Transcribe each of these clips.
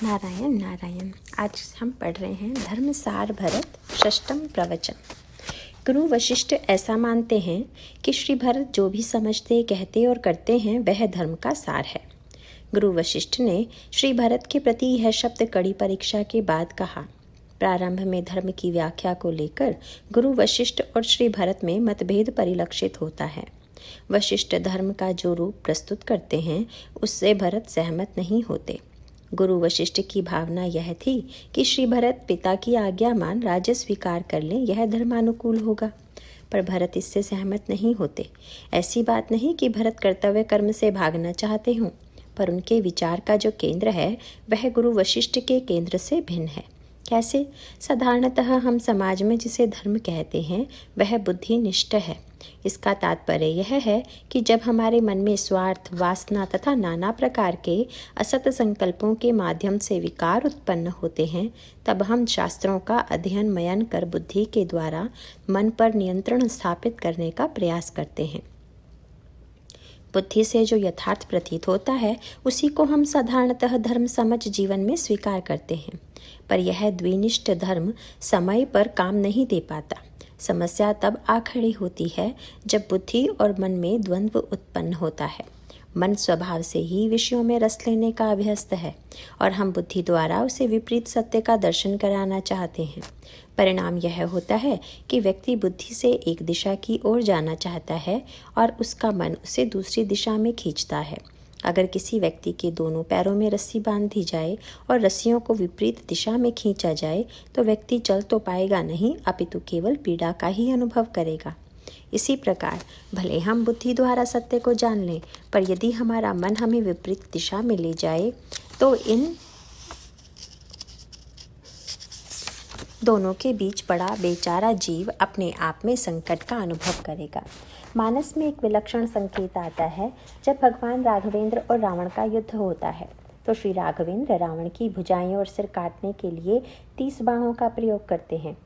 नारायण नारायण। आज हम पढ़ रहे हैं धर्मसार भरत षष्ठम प्रवचन। गुरु वशिष्ठ ऐसा मानते हैं कि श्री भरत जो भी समझते, कहते और करते हैं वह धर्म का सार है। गुरु वशिष्ठ ने श्री भरत के प्रति यह शब्द कड़ी परीक्षा के बाद कहा। प्रारंभ में धर्म की व्याख्या को लेकर गुरु वशिष्ठ और श्री भरत में मतभेद परिलक्षित होता है। वशिष्ठ धर्म का जो रूप प्रस्तुत करते हैं उससे भरत सहमत नहीं होते। गुरु वशिष्ठ की भावना यह थी कि श्री भरत पिता की आज्ञा मान राज्य स्वीकार कर लें, यह धर्मानुकूल होगा। पर भरत इससे सहमत नहीं होते। ऐसी बात नहीं कि भरत कर्तव्य कर्म से भागना चाहते हों, पर उनके विचार का जो केंद्र है वह गुरु वशिष्ठ के केंद्र से भिन्न है। कैसे? साधारणतः हम समाज में जिसे धर्म कहते हैं वह बुद्धिनिष्ठ है। इसका तात्पर्य यह है कि जब हमारे मन में स्वार्थ, वासना तथा नाना प्रकार के असत संकल्पों के माध्यम से विकार उत्पन्न होते हैं, तब हम शास्त्रों का अध्ययन मनन कर बुद्धि के द्वारा मन पर नियंत्रण स्थापित करने का प्रयास करते हैं। बुद्धि से जो यथार्थ प्रतीत होता है उसी को हम साधारणतः धर्म समझ जीवन में स्वीकार करते हैं। पर यह द्विनिष्ठ धर्म समय पर काम नहीं दे पाता। समस्या तब आ खड़ी होती है जब बुद्धि और मन में द्वंद्व उत्पन्न होता है। मन स्वभाव से ही विषयों में रस लेने का अभ्यस्त है और हम बुद्धि द्वारा उसे विपरीत सत्य का दर्शन कराना चाहते हैं। परिणाम यह होता है कि व्यक्ति बुद्धि से एक दिशा की ओर जाना चाहता है और उसका मन उसे दूसरी दिशा में खींचता है। अगर किसी व्यक्ति के दोनों पैरों में रस्सी बांध दी जाए और रस्सियों को विपरीत दिशा में खींचा जाए तो व्यक्ति चल तो पाएगा नहीं, अपितु केवल पीड़ा का ही अनुभव करेगा। इसी प्रकार भले हम बुद्धि द्वारा सत्य को जान लें, पर यदि हमारा मन हमें विपरीत दिशा में ले जाए तो इन दोनों के बीच पड़ा बेचारा जीव अपने आप में संकट का अनुभव करेगा। मानस में एक विलक्षण संकेत आता है जब भगवान राघवेंद्र और रावण का युद्ध होता है तो श्री राघवेंद्र रावण की भुजाएं और सिर काटने के लिए 30 बाणों का प्रयोग करते हैं।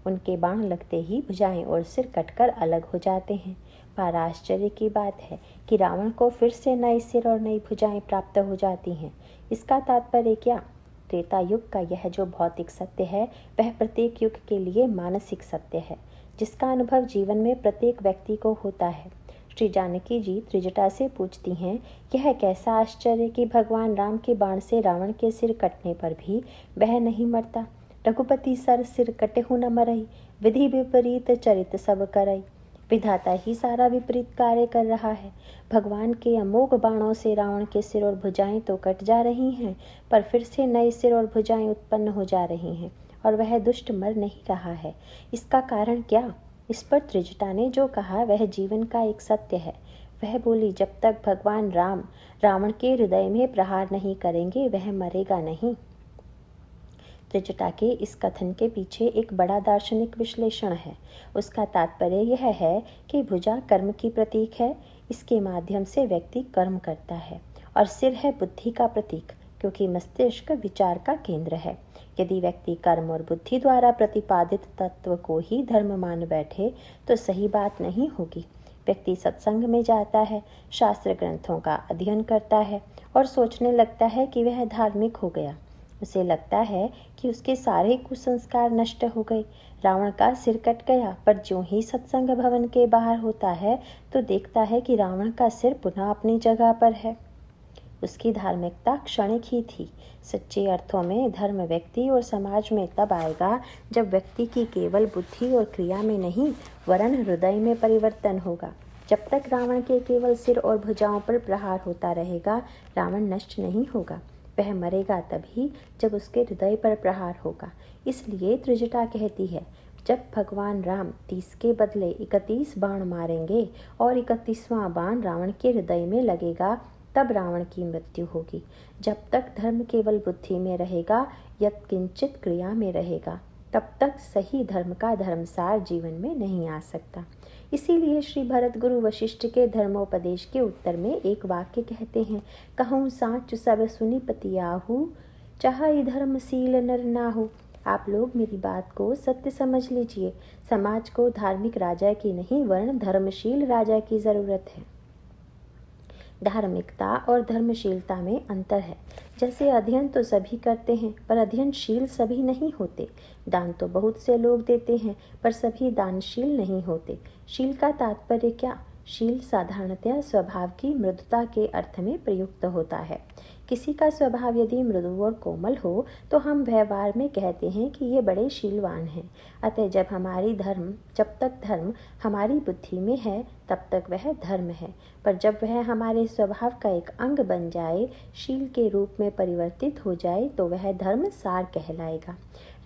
उनके बाण लगते ही भुजाएं और सिर कटकर अलग हो जाते हैं। पर आश्चर्य की बात है कि रावण को फिर से नए सिर और नई भुजाएं प्राप्त हो जाती हैं। इसका तात्पर्य क्या? त्रेता युग का यह जो भौतिक सत्य है वह प्रत्येक युग के लिए मानसिक सत्य है, जिसका अनुभव जीवन में प्रत्येक व्यक्ति को होता है। श्री जानकी जी त्रिजटा से पूछती हैं, यह कैसा आश्चर्य कि भगवान राम के बाण से रावण के सिर कटने पर भी वह नहीं मरता। रघुपति सर सिर कटेहु न मरई, विधि विपरीत चरित सब करई। विधाता ही सारा विपरीत कार्य कर रहा है। भगवान के अमोघ बाणों से रावण के सिर और भुजाएं तो कट जा रही हैं, पर फिर से नए सिर और भुजाएं उत्पन्न हो जा रही हैं और वह दुष्ट मर नहीं रहा है। इसका कारण क्या? इस पर त्रिजटा ने जो कहा वह जीवन का एक सत्य है। वह बोली, जब तक भगवान राम रावण के हृदय में प्रहार नहीं करेंगे वह मरेगा नहीं। त्रिजटा के इस कथन के पीछे एक बड़ा दार्शनिक विश्लेषण है। उसका तात्पर्य यह है कि भुजा कर्म की प्रतीक है, इसके माध्यम से व्यक्ति कर्म करता है, और सिर है बुद्धि का प्रतीक, क्योंकि मस्तिष्क विचार का केंद्र है। यदि व्यक्ति कर्म और बुद्धि द्वारा प्रतिपादित तत्व को ही धर्म मान बैठे तो सही बात नहीं होगी। व्यक्ति सत्संग में जाता है, शास्त्र ग्रंथों का अध्ययन करता है और सोचने लगता है कि वह धार्मिक हो गया। उसे लगता है कि उसके सारे कुसंस्कार नष्ट हो गए। रावण का सिर कट गया, पर ज्यों ही सत्संग भवन के बाहर होता है तो देखता है कि रावण का सिर पुनः अपनी जगह पर है। उसकी धार्मिकता क्षणिक ही थी। सच्चे अर्थों में धर्म व्यक्ति और समाज में तब आएगा जब व्यक्ति की केवल बुद्धि और क्रिया में नहीं वरन हृदय में परिवर्तन होगा। जब तक रावण के केवल सिर और भुजाओं पर प्रहार होता रहेगा, रावण नष्ट नहीं होगा। वह मरेगा तभी जब उसके हृदय पर प्रहार होगा। इसलिए त्रिजटा कहती है, जब भगवान राम 30 के बदले 31 बाण मारेंगे और 31वां बाण रावण के हृदय में लगेगा, तब रावण की मृत्यु होगी। जब तक धर्म केवल बुद्धि में रहेगा, यत्किंचित क्रिया में रहेगा, तब तक सही धर्म का धर्मसार जीवन में नहीं आ सकता। इसीलिए श्री भरत गुरु वशिष्ठ के धर्मोपदेश के उत्तर में एक वाक्य कहते हैं, कहूँ साँच सब सुनि पति आहू, चाहे धर्मशील नर नाहू। आप लोग मेरी बात को सत्य समझ लीजिए। समाज को धार्मिक राजा की नहीं वरन धर्मशील राजा की जरूरत है। धार्मिकता और धर्मशीलता में अंतर है। जैसे अध्ययन तो सभी करते हैं, पर अध्ययनशील सभी नहीं होते। दान तो बहुत से लोग देते हैं, पर सभी दानशील नहीं होते। शील का तात्पर्य क्या? शील साधारणतया स्वभाव की मृदुता के अर्थ में प्रयुक्त होता है। किसी का स्वभाव यदि मृदु और कोमल हो तो हम व्यवहार में कहते हैं कि ये बड़े शीलवान हैं। अतः जब तक धर्म हमारी बुद्धि में है तब तक वह धर्म है, पर जब वह हमारे स्वभाव का एक अंग बन जाए, शील के रूप में परिवर्तित हो जाए, तो वह धर्म सार कहलाएगा।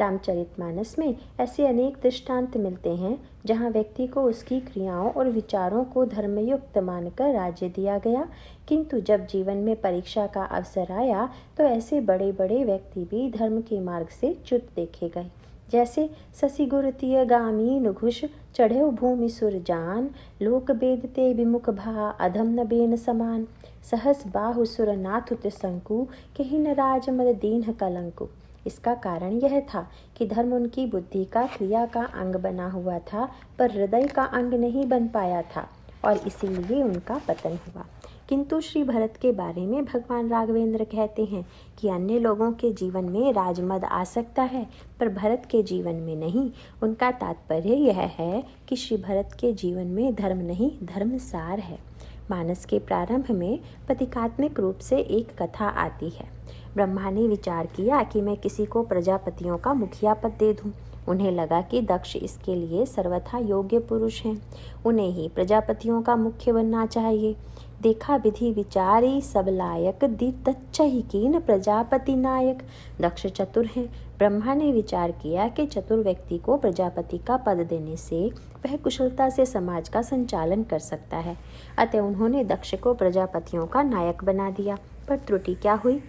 रामचरितमानस में ऐसे अनेक दृष्टांत मिलते हैं जहाँ व्यक्ति को उसकी क्रियाओं और विचारों को धर्मयुक्त मानकर राज्य दिया गया, किंतु जब जीवन में परीक्षा का अवसर आया तो ऐसे बड़े बड़े व्यक्ति भी धर्म के मार्ग से च्युत देखे गए। जैसे ससिगुरुतिय गामी नुघुष चढ़े भूमि सुर जान, लोक बेदते विमुख भा अधम न बेन समान, सहस बाहु सुर नाथुत शंकु कही न राज मद दीन कलंकु। इसका कारण यह था कि धर्म उनकी बुद्धि का क्रिया का अंग बना हुआ था, पर हृदय का अंग नहीं बन पाया था और इसीलिए उनका पतन हुआ। किंतु श्री भरत के बारे में भगवान राघवेंद्र कहते हैं कि अन्य लोगों के जीवन में राजमद आ सकता है, पर भरत के जीवन में नहीं। उनका तात्पर्य यह है कि श्री भरत के जीवन में धर्म नहीं, धर्म सार है। मानस के प्रारंभ में प्रतीकात्मक रूप से एक कथा आती है। ब्रह्मा ने विचार किया कि मैं किसी को प्रजापतियों का मुखिया पद दे दूं। उन्हें लगा कि दक्ष इसके लिए सर्वथा योग्य पुरुष हैं, उन्हें ही प्रजापतियों का मुख्य बनना चाहिए। देखा विधि विचारी सब लायक, दी तच्चहि कीन प्रजापति नायक। दक्ष चतुर हैं। ब्रह्मा ने विचार किया कि चतुर व्यक्ति को प्रजापति का पद देने से वह कुशलता से समाज का संचालन कर सकता है। अतः उन्होंने दक्ष को प्रजापतियों का नायक बना दिया। पर त्रुटि क्या हुई?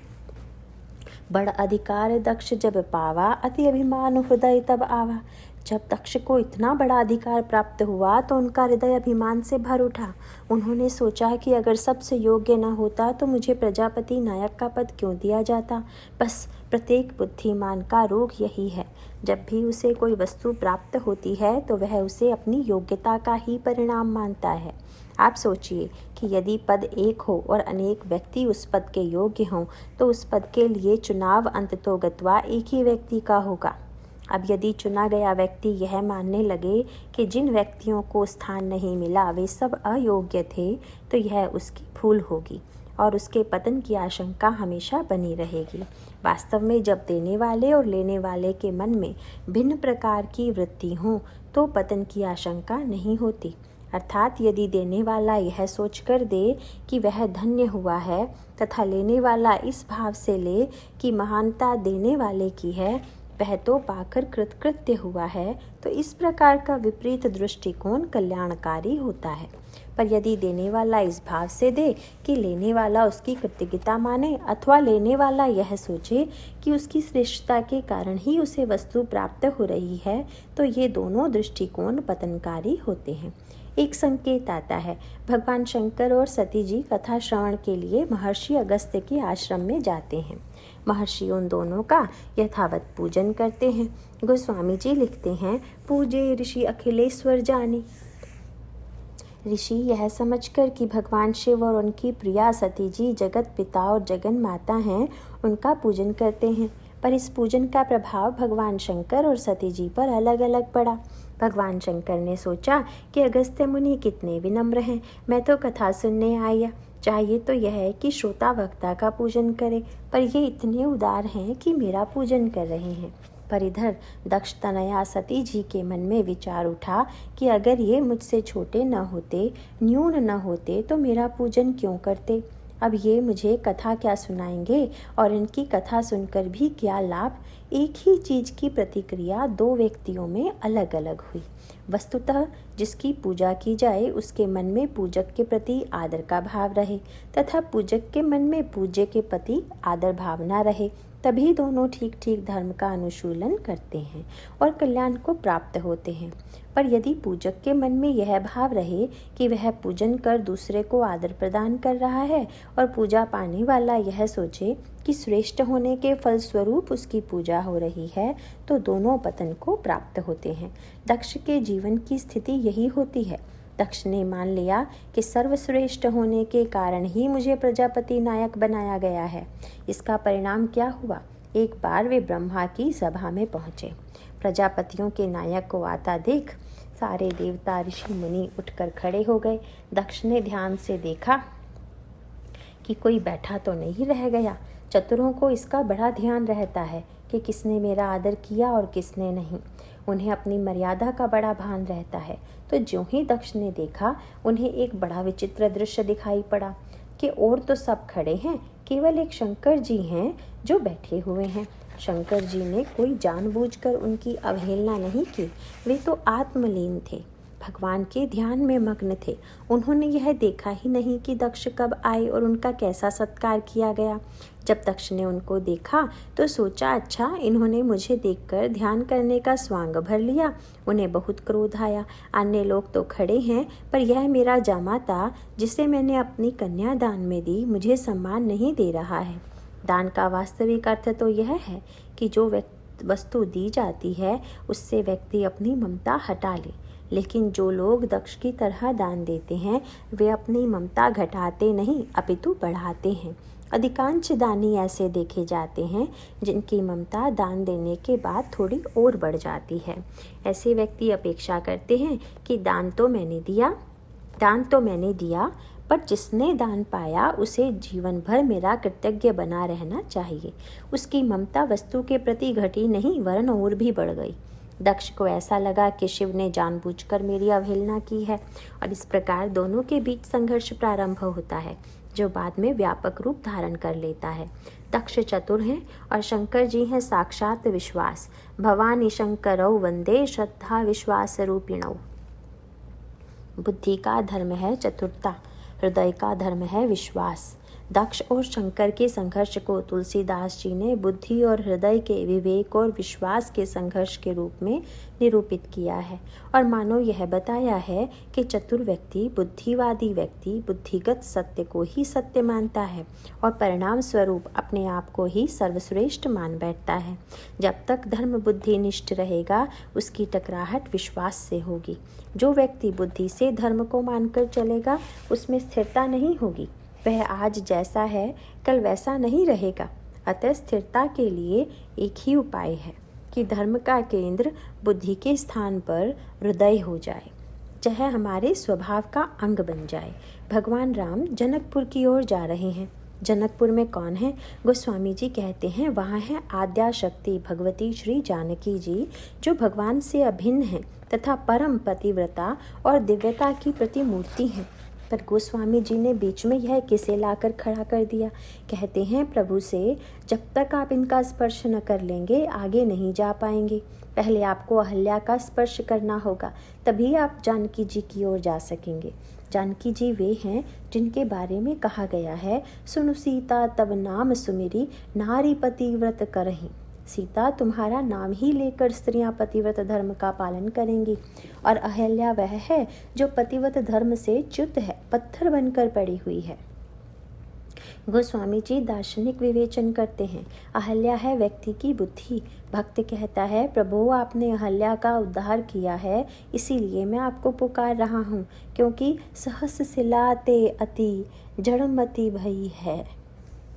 बड़ अधिकार दक्ष जब पावा, अति अभिमान हृदय तब आवा। जब दक्ष को इतना बड़ा अधिकार प्राप्त हुआ तो उनका हृदय अभिमान से भर उठा। उन्होंने सोचा कि अगर सबसे योग्य न होता तो मुझे प्रजापति नायक का पद क्यों दिया जाता। बस प्रत्येक बुद्धिमान का रोग यही है, जब भी उसे कोई वस्तु प्राप्त होती है तो वह उसे अपनी योग्यता का ही परिणाम मानता है। आप सोचिए कि यदि पद एक हो और अनेक व्यक्ति उस पद के योग्य हों तो उस पद के लिए चुनाव अंततोगत्वा एक ही व्यक्ति का होगा। अब यदि चुना गया व्यक्ति यह मानने लगे कि जिन व्यक्तियों को स्थान नहीं मिला वे सब अयोग्य थे, तो यह उसकी भूल होगी और उसके पतन की आशंका हमेशा बनी रहेगी। वास्तव में जब देने वाले और लेने वाले के मन में भिन्न प्रकार की वृत्ति हो तो पतन की आशंका नहीं होती। अर्थात यदि देने वाला यह सोचकर दे कि वह धन्य हुआ है तथा लेने वाला इस भाव से ले कि महानता देने वाले की है, वह तो पाकर कृतकृत्य हुआ है, तो इस प्रकार का विपरीत दृष्टिकोण कल्याणकारी होता है। पर यदि देने वाला इस भाव से दे कि लेने वाला उसकी कृतज्ञता माने, अथवा लेने वाला यह सोचे कि उसकी श्रेष्ठता के कारण ही उसे वस्तु प्राप्त हो रही है, तो ये दोनों दृष्टिकोण पतनकारी होते हैं। एक संकेत आता है। भगवान शंकर और सती जी कथा श्रवण के लिए महर्षि अगस्त्य के आश्रम में जाते हैं। महर्षि उन दोनों का यथावत पूजन करते हैं। गोस्वामी जी लिखते हैं, पूजे ऋषि अखिलेश्वर जानी। ऋषि यह समझकर कि भगवान शिव और उनकी प्रिया सती जी जगत पिता और जगन माता हैं, उनका पूजन करते हैं। पर इस पूजन का प्रभाव भगवान शंकर और सती जी पर अलग अलग पड़ा। भगवान शंकर ने सोचा कि अगस्त्य मुनि कितने विनम्र हैं, मैं तो कथा सुनने आया, चाहिए तो यह है कि श्रोता वक्ता का पूजन करे, पर ये इतने उदार हैं कि मेरा पूजन कर रहे हैं। पर इधर दक्ष तनया सती जी के मन में विचार उठा कि अगर ये मुझसे छोटे न होते, न्यून न होते, तो मेरा पूजन क्यों करते। अब ये मुझे कथा क्या सुनाएंगे और इनकी कथा सुनकर भी क्या लाभ। एक ही चीज़ की प्रतिक्रिया दो व्यक्तियों में अलग अलग हुई। वस्तुतः जिसकी पूजा की जाए उसके मन में पूजक के प्रति आदर का भाव रहे तथा पूजक के मन में पूज्य के प्रति आदर भावना रहे, तभी दोनों ठीक ठीक धर्म का अनुशीलन करते हैं और कल्याण को प्राप्त होते हैं। पर यदि पूजक के मन में यह भाव रहे कि वह पूजन कर दूसरे को आदर प्रदान कर रहा है और पूजा पाने वाला यह सोचे कि श्रेष्ठ होने के फलस्वरूप उसकी पूजा हो रही है, तो दोनों पतन को प्राप्त होते हैं। दक्ष के जीवन की स्थिति यही होती है। दक्ष ने मान लिया कि सर्वश्रेष्ठ होने के कारण ही मुझे प्रजापति नायक बनाया गया है। इसका परिणाम क्या हुआ? एक बार वे ब्रह्मा की सभा में पहुँचे। प्रजापतियों के नायक को आता देख सारे देवता ऋषि मुनि उठकर खड़े हो गए। दक्ष ने ध्यान से देखा कि कोई बैठा तो नहीं रह गया। चतुरों को इसका बड़ा ध्यान रहता है कि किसने मेरा आदर किया और किसने नहीं। उन्हें अपनी मर्यादा का बड़ा भान रहता है। तो ज्यों ही दक्ष ने देखा, उन्हें एक बड़ा विचित्र दृश्य दिखाई पड़ा कि और तो सब खड़े हैं, केवल एक शंकर जी हैं जो बैठे हुए हैं। शंकर जी ने कोई जानबूझकर उनकी अवहेलना नहीं की। वे तो आत्मलीन थे, भगवान के ध्यान में मग्न थे। उन्होंने यह देखा ही नहीं कि दक्ष कब आए और उनका कैसा सत्कार किया गया। जब दक्ष ने उनको देखा तो सोचा, अच्छा, इन्होंने मुझे देखकर ध्यान करने का स्वांग भर लिया। उन्हें बहुत क्रोध आया। अन्य लोग तो खड़े हैं, पर यह मेरा जामाता जिसे मैंने अपनी कन्या दान में दी, मुझे सम्मान नहीं दे रहा है। दान का वास्तविक अर्थ तो यह है कि जो वस्तु दी जाती है उससे व्यक्ति अपनी ममता हटा ले। लेकिन जो लोग दक्ष की तरह दान देते हैं, वे अपनी ममता घटाते नहीं अपितु बढ़ाते हैं। अधिकांश दानी ऐसे देखे जाते हैं जिनकी ममता दान देने के बाद थोड़ी और बढ़ जाती है। ऐसे व्यक्ति अपेक्षा करते हैं कि दान तो मैंने दिया, पर जिसने दान पाया उसे जीवन भर मेरा कृतज्ञ बना रहना चाहिए। उसकी ममता वस्तु के प्रति घटी नहीं, वरन और भी बढ़ गई। दक्ष को ऐसा लगा कि शिव ने जानबूझकर मेरी अवहेलना की है, और इस प्रकार दोनों के बीच संघर्ष प्रारंभ होता है, जो बाद में व्यापक रूप धारण कर लेता है। दक्ष चतुर हैं और शंकर जी हैं साक्षात विश्वास। भवानी शंकरौ वंदे श्रद्धा विश्वास रूपिणौ। बुद्धि का धर्म है चतुरता, हृदय का धर्म है विश्वास। दक्ष और शंकर के संघर्ष को तुलसीदास जी ने बुद्धि और हृदय के विवेक और विश्वास के संघर्ष के रूप में निरूपित किया है, और मानो यह बताया है कि चतुर व्यक्ति, बुद्धिवादी व्यक्ति बुद्धिगत सत्य को ही सत्य मानता है और परिणाम स्वरूप अपने आप को ही सर्वश्रेष्ठ मान बैठता है। जब तक धर्म बुद्धि निष्ठ रहेगा, उसकी टकराहट विश्वास से होगी। जो व्यक्ति बुद्धि से धर्म को मानकर चलेगा, उसमें स्थिरता नहीं होगी। वह आज जैसा है कल वैसा नहीं रहेगा। अतः स्थिरता के लिए एक ही उपाय है कि धर्म का केंद्र बुद्धि के स्थान पर हृदय हो जाए, चाहे हमारे स्वभाव का अंग बन जाए। भगवान राम जनकपुर की ओर जा रहे हैं। जनकपुर में कौन है? गोस्वामी जी कहते हैं, वहाँ है आद्या शक्ति भगवती श्री जानकी जी, जो भगवान से अभिन्न है तथा परम पतिव्रता और दिव्यता की प्रतिमूर्ति हैं। पर गोस्वामी जी ने बीच में यह किसे लाकर खड़ा कर दिया? कहते हैं प्रभु से, जब तक आप इनका स्पर्श न कर लेंगे आगे नहीं जा पाएंगे। पहले आपको अहल्या का स्पर्श करना होगा, तभी आप जानकी जी की ओर जा सकेंगे। जानकी जी वे हैं जिनके बारे में कहा गया है, सुनु सीता तब नाम सुमिरी, नारी पतिव्रत करहीं। सीता तुम्हारा नाम ही लेकर स्त्रियां पतिव्रत धर्म का पालन करेंगी, और अहल्या वह है जो पतिव्रत धर्म से च्युत है, पत्थर बनकर पड़ी हुई है। गोस्वामी जी दार्शनिक विवेचन करते हैं, अहल्या है व्यक्ति की बुद्धि। भक्त कहता है, प्रभु आपने अहल्या का उद्धार किया है, इसीलिए मैं आपको पुकार रहा हूँ, क्योंकि सहस सिलाते अति जड़मति भई है।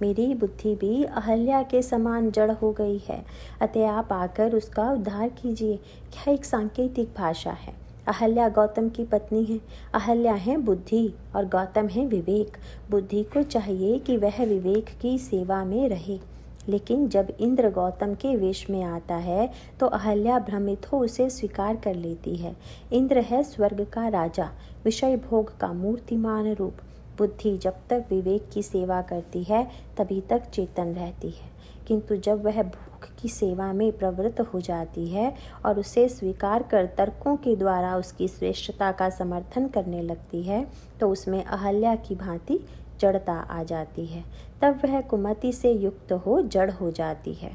मेरी बुद्धि भी अहल्या के समान जड़ हो गई है, अतः आप आकर उसका उद्धार कीजिए। क्या एक सांकेतिक भाषा है। अहल्या गौतम की पत्नी है। अहल्या है बुद्धि और गौतम है विवेक। बुद्धि को चाहिए कि वह विवेक की सेवा में रहे, लेकिन जब इंद्र गौतम के वेश में आता है तो अहल्या भ्रमित हो उसे स्वीकार कर लेती है। इंद्र है स्वर्ग का राजा, विषय भोग का मूर्तिमान रूप। बुद्धि जब तक विवेक की सेवा करती है तभी तक चेतन रहती है, किंतु जब वह भोग की सेवा में प्रवृत्त हो जाती है और उसे स्वीकार कर तर्कों के द्वारा उसकी श्रेष्ठता का समर्थन करने लगती है, तो उसमें अहल्या की भांति जड़ता आ जाती है। तब वह कुमति से युक्त हो जड़ हो जाती है।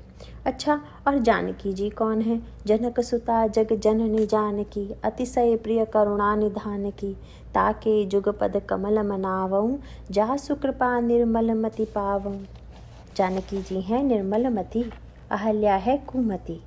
अच्छा, और जानकी जी कौन है? जनक सुता जग जननी जानकी, अतिशय प्रिय करुणा निधान की। ताके जुगपद कमल मनावऊं, जा सुकृपा निर्मल मति पावऊं। जानकी जी हैं निर्मल मति, अहल्या है कुमति।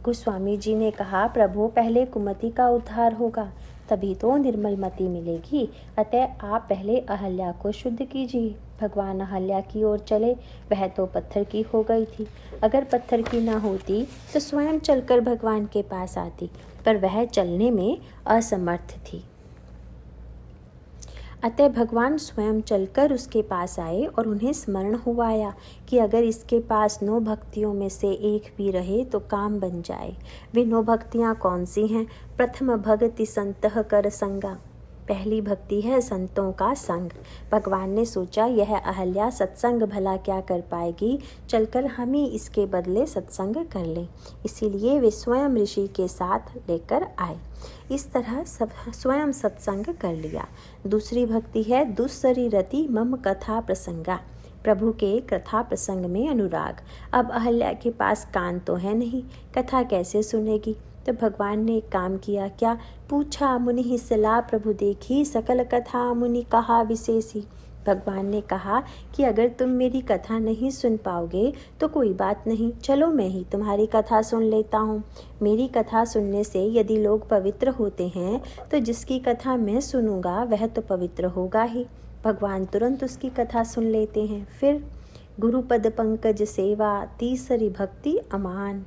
गोस्वामी जी ने कहा, प्रभु पहले कुमति का उद्धार होगा, तभी तो निर्मल मति मिलेगी। अतः आप पहले अहल्या को शुद्ध कीजिए। भगवान अहल्या की ओर चले। वह तो पत्थर की हो गई थी। अगर पत्थर की ना होती तो स्वयं चलकर भगवान के पास आती, पर वह चलने में असमर्थ थी। अतः भगवान स्वयं चलकर उसके पास आए और उन्हें स्मरण हुआया कि अगर इसके पास 9 भक्तियों में से एक भी रहे तो काम बन जाए। वे 9 भक्तियाँ कौन सी हैं? प्रथम भगति संतः कर संगा। पहली भक्ति है संतों का संग। भगवान ने सोचा यह अहल्या सत्संग भला क्या कर पाएगी, चलकर हम ही इसके बदले सत्संग कर लें। इसीलिए वे स्वयं ऋषि के साथ लेकर आए। इस तरह सब स्वयं सत्संग कर लिया। दूसरी भक्ति है दुस्सरी रति मम कथा प्रसंगा। प्रभु के कथा प्रसंग में अनुराग। अब अहल्या के पास कान तो है नहीं, कथा कैसे सुनेगी? तो भगवान ने एक काम किया। क्या? पूछा मुनि ही सलाह प्रभु देखी, सकल कथा मुनि कहा विशेषी। भगवान ने कहा कि अगर तुम मेरी कथा नहीं सुन पाओगे तो कोई बात नहीं, चलो मैं ही तुम्हारी कथा सुन लेता हूँ। मेरी कथा सुनने से यदि लोग पवित्र होते हैं तो जिसकी कथा मैं सुनूंगा वह तो पवित्र होगा ही। भगवान तुरंत उसकी कथा सुन लेते हैं। फिर गुरुपद पंकज सेवा, तीसरी भक्ति अमान।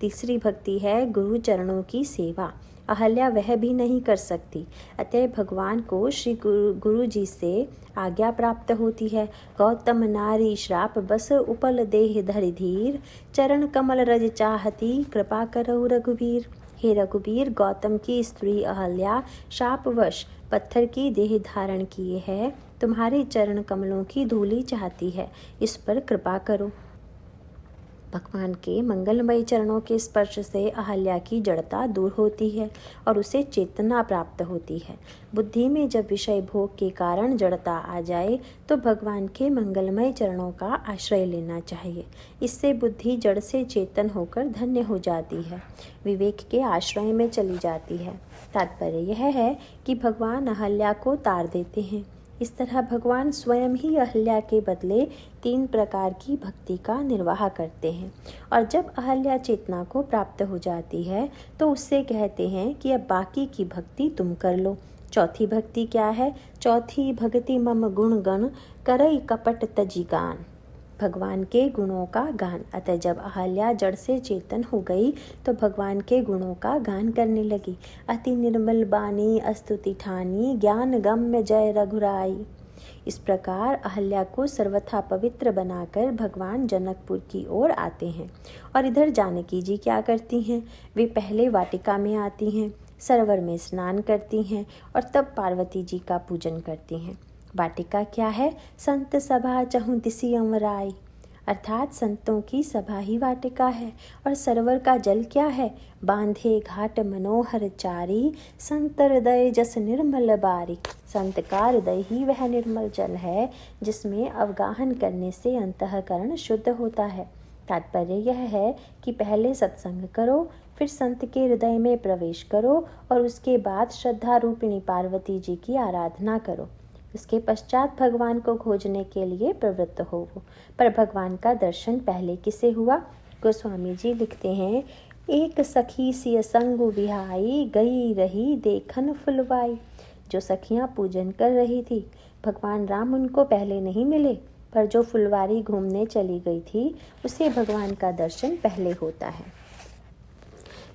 तीसरी भक्ति है गुरु चरणों की सेवा। अहल्या वह भी नहीं कर सकती, अतः भगवान को श्री गुरु जी से आज्ञा प्राप्त होती है। गौतम नारी श्राप बस उपल देह धरि धीर, चरण कमल रज चाहती कृपा करो रघुवीर। हे रघुवीर, गौतम की स्त्री अहल्या शापवश पत्थर की देह धारण किए है, तुम्हारे चरण कमलों की धूलि चाहती है, इस पर कृपा करो। भगवान के मंगलमय चरणों के स्पर्श से अहल्या की जड़ता दूर होती है और उसे चेतना प्राप्त होती है। बुद्धि में जब विषय भोग के कारण जड़ता आ जाए तो भगवान के मंगलमय चरणों का आश्रय लेना चाहिए। इससे बुद्धि जड़ से चेतन होकर धन्य हो जाती है, विवेक के आश्रय में चली जाती है। तात्पर्य यह है कि भगवान अहल्या को तार देते हैं। इस तरह भगवान स्वयं ही अहल्या के बदले 3 प्रकार की भक्ति का निर्वाह करते हैं, और जब अहल्या चेतना को प्राप्त हो जाती है तो उससे कहते हैं कि अब बाकी की भक्ति तुम कर लो। चौथी भक्ति क्या है? चौथी भक्ति मम गुण गण करई कपट तजी गान। भगवान के गुणों का गान। अतः जब अहल्या जड़ से चेतन हो गई तो भगवान के गुणों का गान करने लगी। अति निर्मल बानी अस्तुति ठानी, ज्ञान गम्य जय रघुराई। इस प्रकार अहल्या को सर्वथा पवित्र बनाकर भगवान जनकपुर की ओर आते हैं। और इधर जानकी जी क्या करती हैं? वे पहले वाटिका में आती हैं, सरोवर में स्नान करती हैं और तब पार्वती जी का पूजन करती हैं। वाटिका क्या है? संत सभा चहुँ दिसि अमराई, अर्थात संतों की सभा ही वाटिका है। और सरोवर का जल क्या है? बांधे घाट मनोहर चारी, संत हृदय जस निर्मल बारी। संत का हृदय ही वह निर्मल जल है जिसमें अवगाहन करने से अंतःकरण शुद्ध होता है। तात्पर्य यह है कि पहले सत्संग करो, फिर संत के हृदय में प्रवेश करो और उसके बाद श्रद्धा रूपिणी पार्वती जी की आराधना करो। इसके पश्चात भगवान को खोजने के लिए प्रवृत्त हो। पर भगवान का दर्शन पहले किसे हुआ? गोस्वामी जी लिखते हैं, एक सखी सिय संगु विहाई, गई रही देखन फुलवाई। जो सखियां पूजन कर रही थी, भगवान राम उनको पहले नहीं मिले, पर जो फुलवारी घूमने चली गई थी उसे भगवान का दर्शन पहले होता है।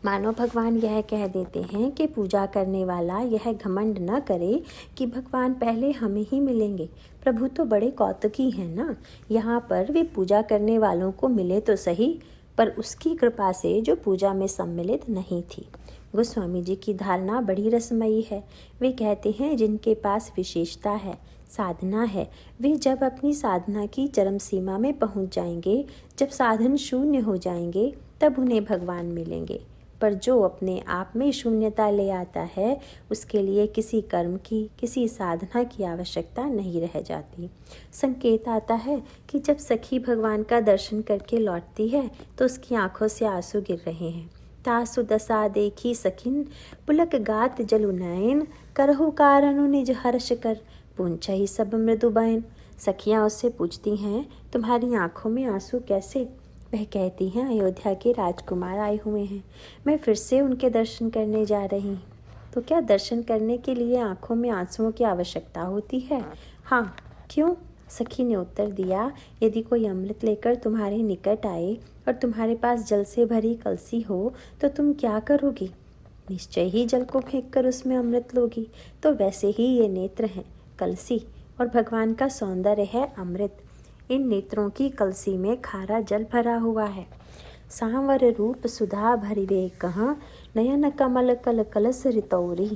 मानो भगवान यह कह देते हैं कि पूजा करने वाला यह घमंड न करे कि भगवान पहले हमें ही मिलेंगे। प्रभु तो बड़े कौतुकी हैं ना। यहाँ पर वे पूजा करने वालों को मिले तो सही, पर उसकी कृपा से जो पूजा में सम्मिलित नहीं थी। गोस्वामी जी की धारणा बड़ी रसमयी है। वे कहते हैं जिनके पास विशेषता है, साधना है, वे जब अपनी साधना की चरम सीमा में पहुँच जाएंगे, जब साधन शून्य हो जाएंगे, तब उन्हें भगवान मिलेंगे। पर जो अपने आप में शून्यता ले आता है, उसके लिए किसी कर्म की, किसी साधना की आवश्यकता नहीं रह जाती। संकेत आता है कि जब सखी भगवान का दर्शन करके लौटती है तो उसकी आंखों से आंसू गिर रहे हैं। तासु दशा देखी सखिन, पुलक गात जलु नयन, करहु कारणु निज हर्ष कर, पूंछहि सब मृदु बैन। सखियाँ उससे पूछती हैं, तुम्हारी आंखों में आंसू कैसे? वह कहती हैं, अयोध्या के राजकुमार आए हुए हैं, मैं फिर से उनके दर्शन करने जा रही हूँ। तो क्या दर्शन करने के लिए आंखों में आंसुओं की आवश्यकता होती है? हाँ, क्यों? सखी ने उत्तर दिया, यदि कोई अमृत लेकर तुम्हारे निकट आए और तुम्हारे पास जल से भरी कलसी हो तो तुम क्या करोगी? निश्चय ही जल को फेंक कर उसमें अमृत लोगी। तो वैसे ही ये नेत्र हैं कलसी, और भगवान का सौंदर्य है अमृत। इन नेत्रों की कलसी में खारा जल भरा हुआ है। सांवर रूप सुधा भरिवे कहाँ, नयन कमल कल कलस रितौरी।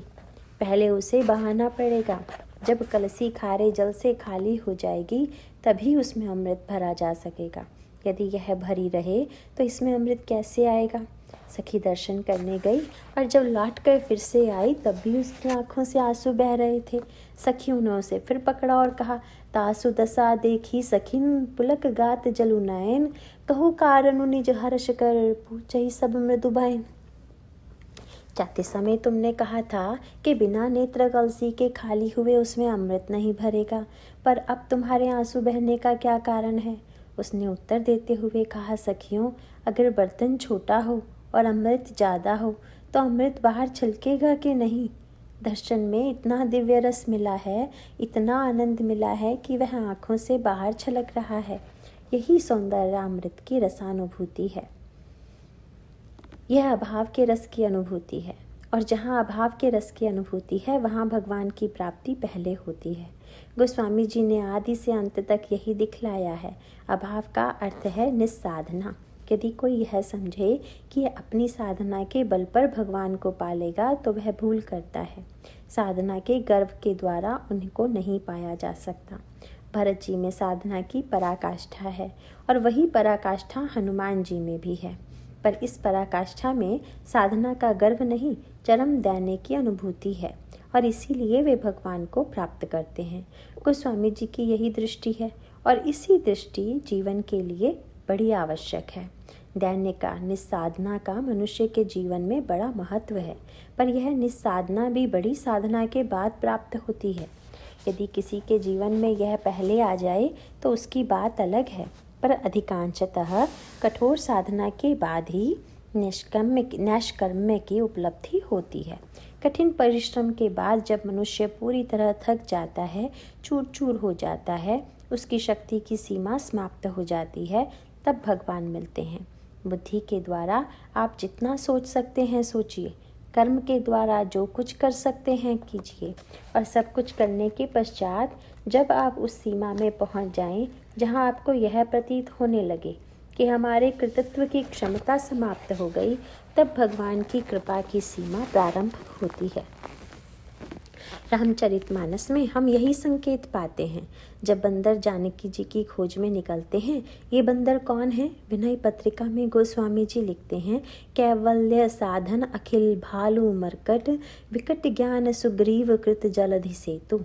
पहले उसे बहाना पड़ेगा। जब कलसी खारे जल से खाली हो जाएगी तभी उसमें अमृत भरा जा सकेगा। यदि यह भरी रहे तो इसमें अमृत कैसे आएगा? सखी दर्शन करने गई और जब लौट कर फिर से आई तब भी उसकी आंखों से आंसू बह रहे थे। सखियों ने उसे फिर पकड़ा और कहा, तासु दशा देखी सखिन पुलक गात जलु नयन, कहु कारणु निज हर्ष कर पूछई सब मृदु बहन। जाते समय तुमने कहा था कि बिना नेत्र कलसी के खाली हुए उसमें अमृत नहीं भरेगा, पर अब तुम्हारे आंसू बहने का क्या कारण है? उसने उत्तर देते हुए कहा, सखियों, अगर बर्तन छोटा हो और अमृत ज़्यादा हो तो अमृत बाहर छलकेगा कि नहीं? दर्शन में इतना दिव्य रस मिला है, इतना आनंद मिला है कि वह आँखों से बाहर छलक रहा है। यही सौंदर्य अमृत की रसानुभूति है। यह अभाव के रस की अनुभूति है, और जहाँ अभाव के रस की अनुभूति है वहाँ भगवान की प्राप्ति पहले होती है। गोस्वामी जी ने आदि से अंत तक यही दिखलाया है। अभाव का अर्थ है निस्साधना। यदि कोई यह समझे कि अपनी साधना के बल पर भगवान को पालेगा तो वह भूल करता है। साधना के गर्व के द्वारा उनको नहीं पाया जा सकता। भरत जी में साधना की पराकाष्ठा है और वही पराकाष्ठा हनुमान जी में भी है, पर इस पराकाष्ठा में साधना का गर्व नहीं, चरम दैन्य की अनुभूति है, और इसीलिए वे भगवान को प्राप्त करते हैं। गोस्वामी जी की यही दृष्टि है और इसी दृष्टि जीवन के लिए बड़ी आवश्यक है। दैन्य का, निस्साधना का मनुष्य के जीवन में बड़ा महत्व है, पर यह निस्साधना भी बड़ी साधना के बाद प्राप्त होती है। यदि किसी के जीवन में यह पहले आ जाए तो उसकी बात अलग है, पर अधिकांशतः कठोर साधना के बाद ही नैष्कर्म्य की उपलब्धि होती है। कठिन परिश्रम के बाद जब मनुष्य पूरी तरह थक जाता है, चूर चूर हो जाता है, उसकी शक्ति की सीमा समाप्त हो जाती है, तब भगवान मिलते हैं। बुद्धि के द्वारा आप जितना सोच सकते हैं सोचिए, कर्म के द्वारा जो कुछ कर सकते हैं कीजिए, और सब कुछ करने के पश्चात जब आप उस सीमा में पहुंच जाएं जहां आपको यह प्रतीत होने लगे कि हमारे कृतित्व की क्षमता समाप्त हो गई, तब भगवान की कृपा की सीमा प्रारंभ होती है। रामचरितमानस में हम यही संकेत पाते हैं। जब बंदर जानकी जी की खोज में निकलते हैं, ये बंदर कौन है? विनय पत्रिका में गोस्वामी जी लिखते हैं, कैवल्य साधन अखिल भालू मरकट, विकट ज्ञान सुग्रीव कृत जलधि सेतु।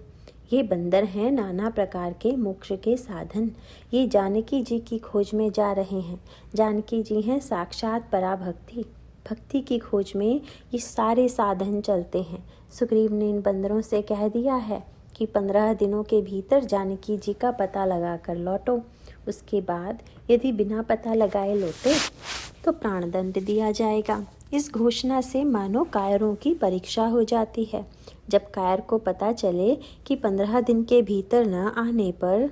ये बंदर हैं नाना प्रकार के मोक्ष के साधन। ये जानकी जी की खोज में जा रहे हैं। जानकी जी हैं साक्षात पराभक्ति। भक्ति की खोज में ये सारे साधन चलते हैं। सुग्रीव ने इन बंदरों से कह दिया है कि 15 दिनों के भीतर जानकी जी का पता लगा कर लौटो। उसके बाद यदि बिना पता लगाए लौटे तो प्राणदंड दिया जाएगा। इस घोषणा से मानो कायरों की परीक्षा हो जाती है। जब कायर को पता चले कि 15 दिन के भीतर न आने पर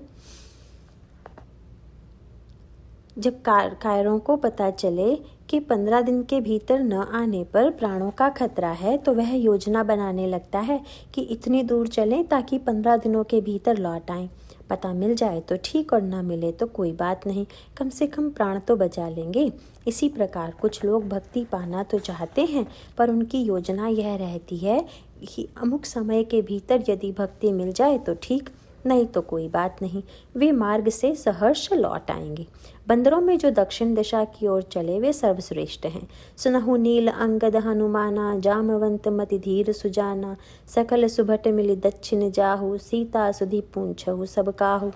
कायरों को पता चले कि 15 दिन के भीतर न आने पर प्राणों का खतरा है, तो वह योजना बनाने लगता है कि इतनी दूर चलें ताकि 15 दिनों के भीतर लौट आएं। पता मिल जाए तो ठीक और ना मिले तो कोई बात नहीं, कम से कम प्राण तो बचा लेंगे। इसी प्रकार कुछ लोग भक्ति पाना तो चाहते हैं, पर उनकी योजना यह रहती है कि अमुक समय के भीतर यदि भक्ति मिल जाए तो ठीक, नहीं तो कोई बात नहीं, वे मार्ग से सहर्ष लौट आएंगे। बंदरों में जो दक्षिण दिशा की ओर चले वे सर्वश्रेष्ठ हैं। सुनहु नील अंगद हनुमाना, जामवंत मति धीर सुजाना, सकल सुभट मिली दक्षिण जाहु, सीता सुधि पूंछहु सब काहु।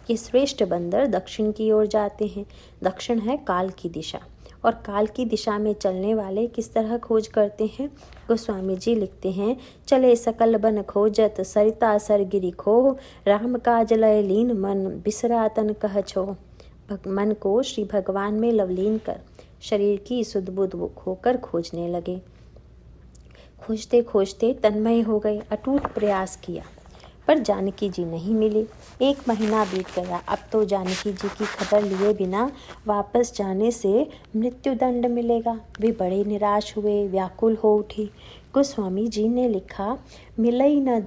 ये श्रेष्ठ बंदर दक्षिण की ओर जाते हैं। दक्षिण है काल की दिशा, और काल की दिशा में चलने वाले किस तरह खोज करते हैं? गोस्वामी जी लिखते हैं, चले सकल बन खोजत, सरिता सर गिरी खोह, राम काज लय लीन मन, बिसरा तन कह छो। मन को श्री भगवान में लवलीन कर शरीर की सुध बुध खोकर खोजने लगे। खोजते खोजते तन्मय हो गए, अटूट प्रयास किया, पर जानकी जी नहीं मिली। 1 महीना बीत गया। अब तो जानकी जी की खबर लिए बिना वापस जाने से मृत्युदंड मिलेगा। वे बड़े निराश हुए, व्याकुल हो उठी। गोस्वामी जी ने लिखा, मिलई न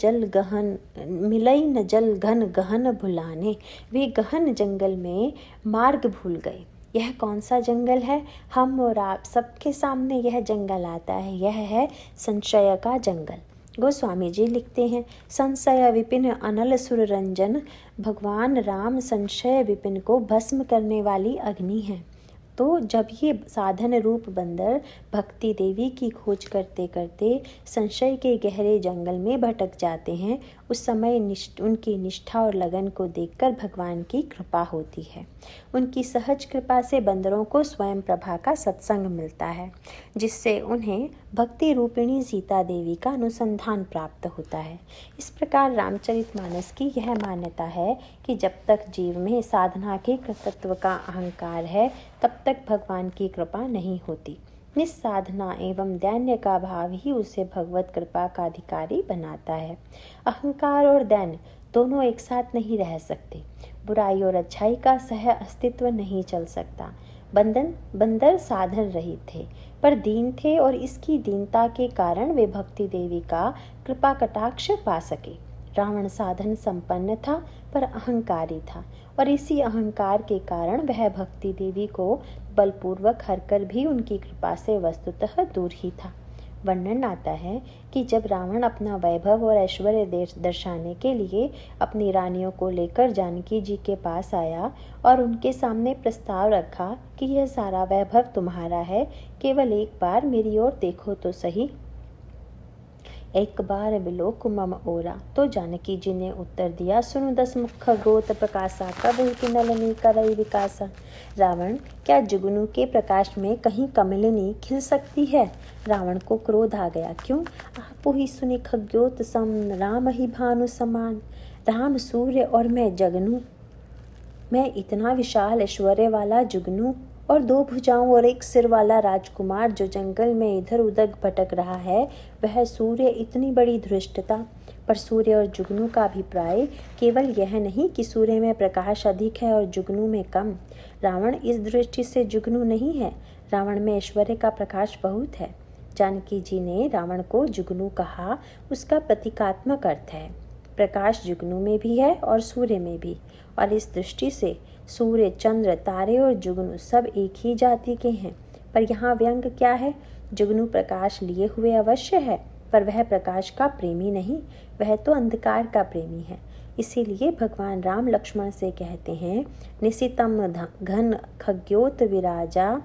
जल घन गहन भुलाने। वे गहन जंगल में मार्ग भूल गए। यह कौन सा जंगल है? हम और आप सबके सामने यह जंगल आता है। यह है संशय का जंगल। गोस्वामी जी लिखते हैं, संशय विपिन अनल सुर रंजन। भगवान राम संशय विपिन को भस्म करने वाली अग्नि है। तो जब ये साधन रूप बंदर भक्ति देवी की खोज करते करते संशय के गहरे जंगल में भटक जाते हैं, उस समय उनकी निष्ठा और लगन को देखकर भगवान की कृपा होती है। उनकी सहज कृपा से बंदरों को स्वयं प्रभा का सत्संग मिलता है, जिससे उन्हें भक्ति रूपिणी सीता देवी का अनुसंधान प्राप्त होता है। इस प्रकार रामचरितमानस की यह मान्यता है कि जब तक जीव में साधना के कर्तृत्व का अहंकार है, तब तक भगवान की कृपा नहीं होती। निस्साधना एवं दैन्य का भाव ही उसे भगवत कृपा का अधिकारी बनाता है। अहंकार और दैन्य दोनों एक साथ नहीं रह सकते। बुराई और अच्छाई का सह अस्तित्व नहीं चल सकता। बंदर साधन रहित थे, पर दीन थे, और इसकी दीनता के कारण वे भक्ति देवी का कृपा कटाक्ष पा सके। रावण साधन संपन्न था, पर अहंकारी था, और इसी अहंकार के कारण वह भक्ति देवी को बलपूर्वक हरकर भी उनकी कृपा से वस्तुतः दूर ही था। वर्णन आता है कि जब रावण अपना वैभव और ऐश्वर्य दर्शाने के लिए अपनी रानियों को लेकर जानकी जी के पास आया और उनके सामने प्रस्ताव रखा कि यह सारा वैभव तुम्हारा है, केवल एक बार मेरी ओर देखो तो सही, एक बार बिलोक मम ओरा। तो जानकी जी ने उत्तर दिया, सुनु 10 मुख गोत प्रकाशा, कब की नलनी करई विकासा। रावण, क्या जुगनू के प्रकाश में कहीं कमलिनी खिल सकती है? रावण को क्रोध आ गया। क्यों? आपु ही सुनि खग्योत सम, राम ही भानु समान। राम सूर्य और मैं जगनू, मैं इतना विशाल ऐश्वर्य वाला जुगनू, और 2 भुजाओं और 1 सिर वाला राजकुमार जो जंगल में इधर उधर भटक रहा है, वह सूर्य, इतनी बड़ी धृष्टता। पर सूर्य और जुगनू का अभिप्राय केवल यह नहीं कि सूर्य में प्रकाश अधिक है और जुगनू में कम। रावण इस दृष्टि से जुगनू नहीं है। रावण में ऐश्वर्य का प्रकाश बहुत है। जानकी जी ने रावण को जुगनू कहा, उसका प्रतीकात्मक अर्थ है। प्रकाश जुगनू में भी है और सूर्य में भी, और इस दृष्टि से सूर्य, चंद्र, तारे और जुगनू सब एक ही जाति के हैं। पर यहाँ व्यंग क्या है? जुगनू प्रकाश लिए हुए अवश्य है, पर वह प्रकाश का प्रेमी नहीं, वह तो अंधकार का प्रेमी है। इसीलिए भगवान राम लक्ष्मण से कहते हैं, निशितम घन खग्योत विराजा,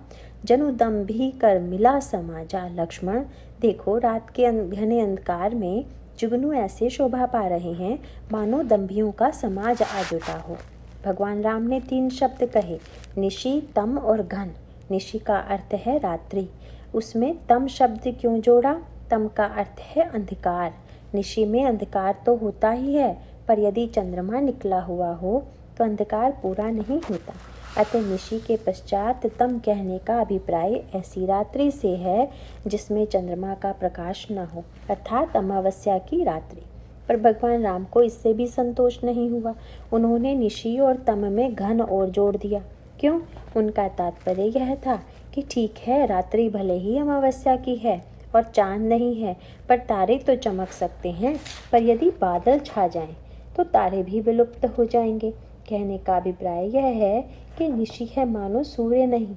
जनुदम भी कर मिला समाजा। लक्ष्मण, देखो, रात के घने अंधकार में जुगनू ऐसे शोभा पा रहे हैं मानो दंभियों का समाज आ जुटा हो। भगवान राम ने 3 शब्द कहे, निशि, तम और घन। निशि का अर्थ है रात्रि, उसमें तम शब्द क्यों जोड़ा? तम का अर्थ है अंधकार। निशि में अंधकार तो होता ही है, पर यदि चंद्रमा निकला हुआ हो तो अंधकार पूरा नहीं होता। अतः निशि के पश्चात तम कहने का अभिप्राय ऐसी रात्रि से है जिसमें चंद्रमा का प्रकाश न हो, अर्थात अमावस्या की रात्रि। पर भगवान राम को इससे भी संतोष नहीं हुआ। उन्होंने निशि और तम में घन और जोड़ दिया। क्यों? उनका तात्पर्य यह था कि ठीक है, रात्रि भले ही अमावस्या की है और चांद नहीं है, पर तारे तो चमक सकते हैं, पर यदि बादल छा जाएं तो तारे भी विलुप्त हो जाएंगे। कहने का अभिप्राय यह है कि निशि है मानो सूर्य नहीं,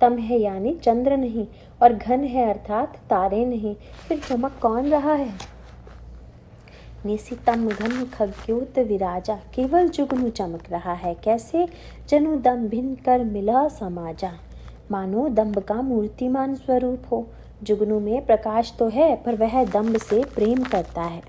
तम है यानी चंद्र नहीं, और घन है अर्थात तारे नहीं, फिर चमक कौन रहा है? निशितम घन खग्योत विराजा, केवल जुगनू चमक रहा है। कैसे? जनु दम भिन्न कर मिला समाजा, मानो दम्भ का मूर्तिमान स्वरूप हो। जुगनू में प्रकाश तो है, पर वह दम्भ से प्रेम करता है।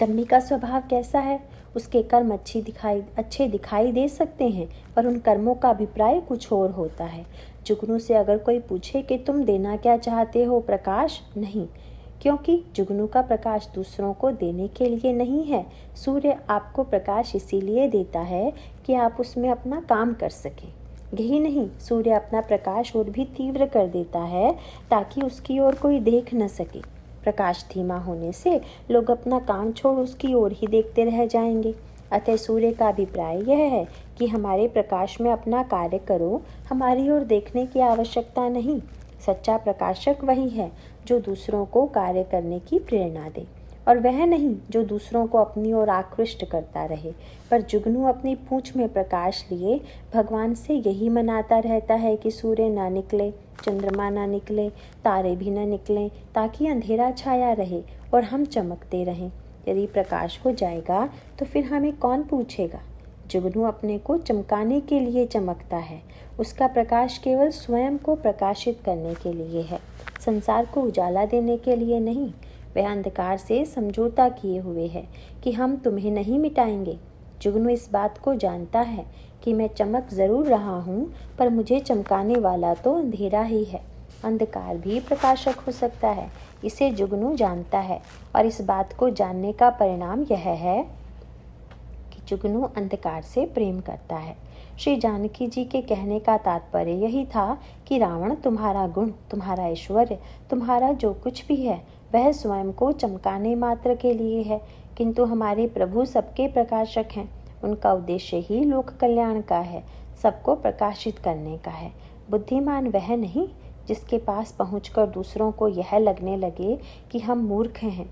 दम्भी का स्वभाव कैसा है? उसके कर्म अच्छे दिखाई दे सकते हैं, पर उन कर्मों का अभिप्राय कुछ और होता है। जुगनू से अगर कोई पूछे कि तुम देना क्या चाहते हो? प्रकाश? नहीं, क्योंकि जुगनू का प्रकाश दूसरों को देने के लिए नहीं है। सूर्य आपको प्रकाश इसीलिए देता है कि आप उसमें अपना काम कर सकें। यही नहीं, सूर्य अपना प्रकाश और भी तीव्र कर देता है ताकि उसकी ओर कोई देख न सके। प्रकाश धीमा होने से लोग अपना काम छोड़ उसकी ओर ही देखते रह जाएंगे। अतः सूर्य का अभिप्राय यह है कि हमारे प्रकाश में अपना कार्य करो, हमारी ओर देखने की आवश्यकता नहीं। सच्चा प्रकाशक वही है जो दूसरों को कार्य करने की प्रेरणा दे, और वह नहीं जो दूसरों को अपनी ओर आकृष्ट करता रहे। पर जुगनू अपनी पूंछ में प्रकाश लिए भगवान से यही मनाता रहता है कि सूर्य ना निकले, चंद्रमा ना निकले, तारे भी न निकलें, ताकि अंधेरा छाया रहे और हम चमकते रहें। यदि प्रकाश हो जाएगा तो फिर हमें कौन पूछेगा। जुगनू अपने को चमकाने के लिए चमकता है। उसका प्रकाश केवल स्वयं को प्रकाशित करने के लिए है, संसार को उजाला देने के लिए नहीं। वह अंधकार से समझौता किए हुए है कि हम तुम्हें नहीं मिटाएंगे। जुगनू इस बात को जानता है कि मैं चमक जरूर रहा हूँ, पर मुझे चमकाने वाला तो अंधेरा ही है। अंधकार भी प्रकाशक हो सकता है, इसे जुगनू जानता है, और इस बात को जानने का परिणाम यह है कि जुगनू अंधकार से प्रेम करता है। श्री जानकी जी के कहने का तात्पर्य यही था कि रावण तुम्हारा गुण, तुम्हारा ऐश्वर्य, तुम्हारा जो कुछ भी है वह स्वयं को चमकाने मात्र के लिए है, किंतु हमारे प्रभु सबके प्रकाशक हैं। उनका उद्देश्य ही लोक कल्याण का है, सबको प्रकाशित करने का है। बुद्धिमान वह नहीं जिसके पास पहुंचकर दूसरों को यह लगने लगे कि हम मूर्ख हैं।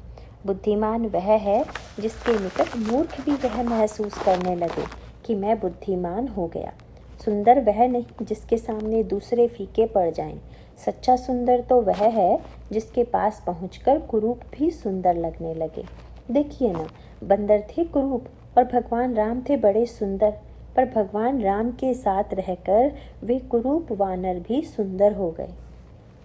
बुद्धिमान वह है जिसके निकट मूर्ख भी वह महसूस करने लगे कि मैं बुद्धिमान हो गया। सुंदर वह नहीं जिसके सामने दूसरे फीके पड़ जाएं। सच्चा सुंदर तो वह है जिसके पास पहुंचकर कुरूप भी सुंदर लगने लगे। देखिए ना, बंदर थे कुरूप और भगवान राम थे बड़े सुंदर, पर भगवान राम के साथ रहकर वे कुरूप वानर भी सुंदर हो गए।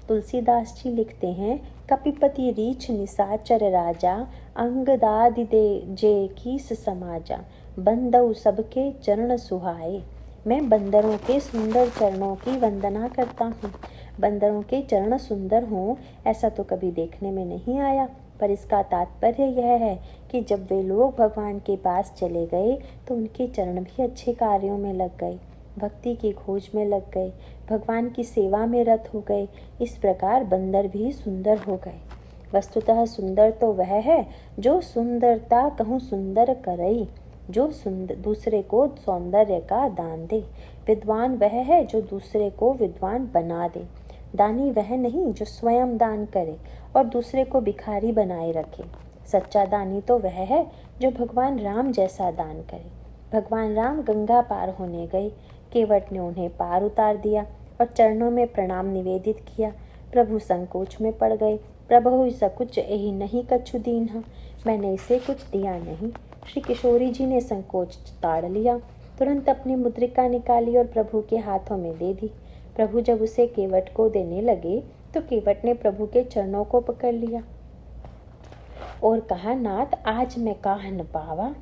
तुलसीदास जी लिखते हैं, कपिपति रीछ निसाचर राजा, अंगदादि दे जे कीस समाजा, बंदऊ सबके चरण सुहाए। मैं बंदरों के सुंदर चरणों की वंदना करता हूँ। बंदरों के चरण सुंदर हों ऐसा तो कभी देखने में नहीं आया, पर इसका तात्पर्य यह है कि जब वे लोग भगवान के पास चले गए तो उनके चरण भी अच्छे कार्यों में लग गए, भक्ति की खोज में लग गए, भगवान की सेवा में रत हो गए। इस प्रकार बंदर भी सुंदर हो गए। वस्तुतः सुंदर तो वह है जो सुंदरता कहूँ सुंदर करई, जो दूसरे को सौंदर्य का दान दे। विद्वान वह है जो दूसरे को विद्वान बना दे। दानी वह नहीं जो स्वयं दान करे और दूसरे को भिखारी बनाए रखे। सच्चा दानी तो वह है जो भगवान राम जैसा दान करे। भगवान राम गंगा पार होने गए, केवट ने उन्हें पार उतार दिया और चरणों में प्रणाम निवेदित किया। प्रभु संकोच में पड़ गए। प्रभु सकुच यही नहीं कछु दीन्हा, मैंने इसे कुछ दिया नहीं। श्री किशोरी जी ने संकोच ताड़ लिया, तुरंत अपनी मुद्रिका निकाली और प्रभु के हाथों में दे दी। प्रभु जब उसे केवट को देने लगे तो केवट ने प्रभु के चरणों को पकड़ लिया और कहा, नाथ आज मैं काह न पावा,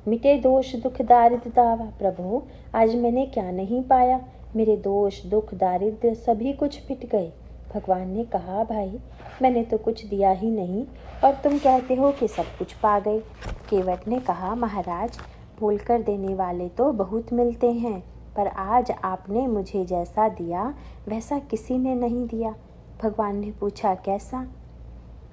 मिटे दोष दुख दारिद्र दावा। प्रभु आज मैंने क्या नहीं पाया, मेरे दोष दुख दारिद्र सभी कुछ मिट गए। भगवान ने कहा, भाई मैंने तो कुछ दिया ही नहीं और तुम कहते हो कि सब कुछ पा गए। केवट ने कहा, महाराज बोलकर देने वाले तो बहुत मिलते हैं, पर आज आपने मुझे जैसा दिया वैसा किसी ने नहीं दिया। भगवान ने पूछा, कैसा?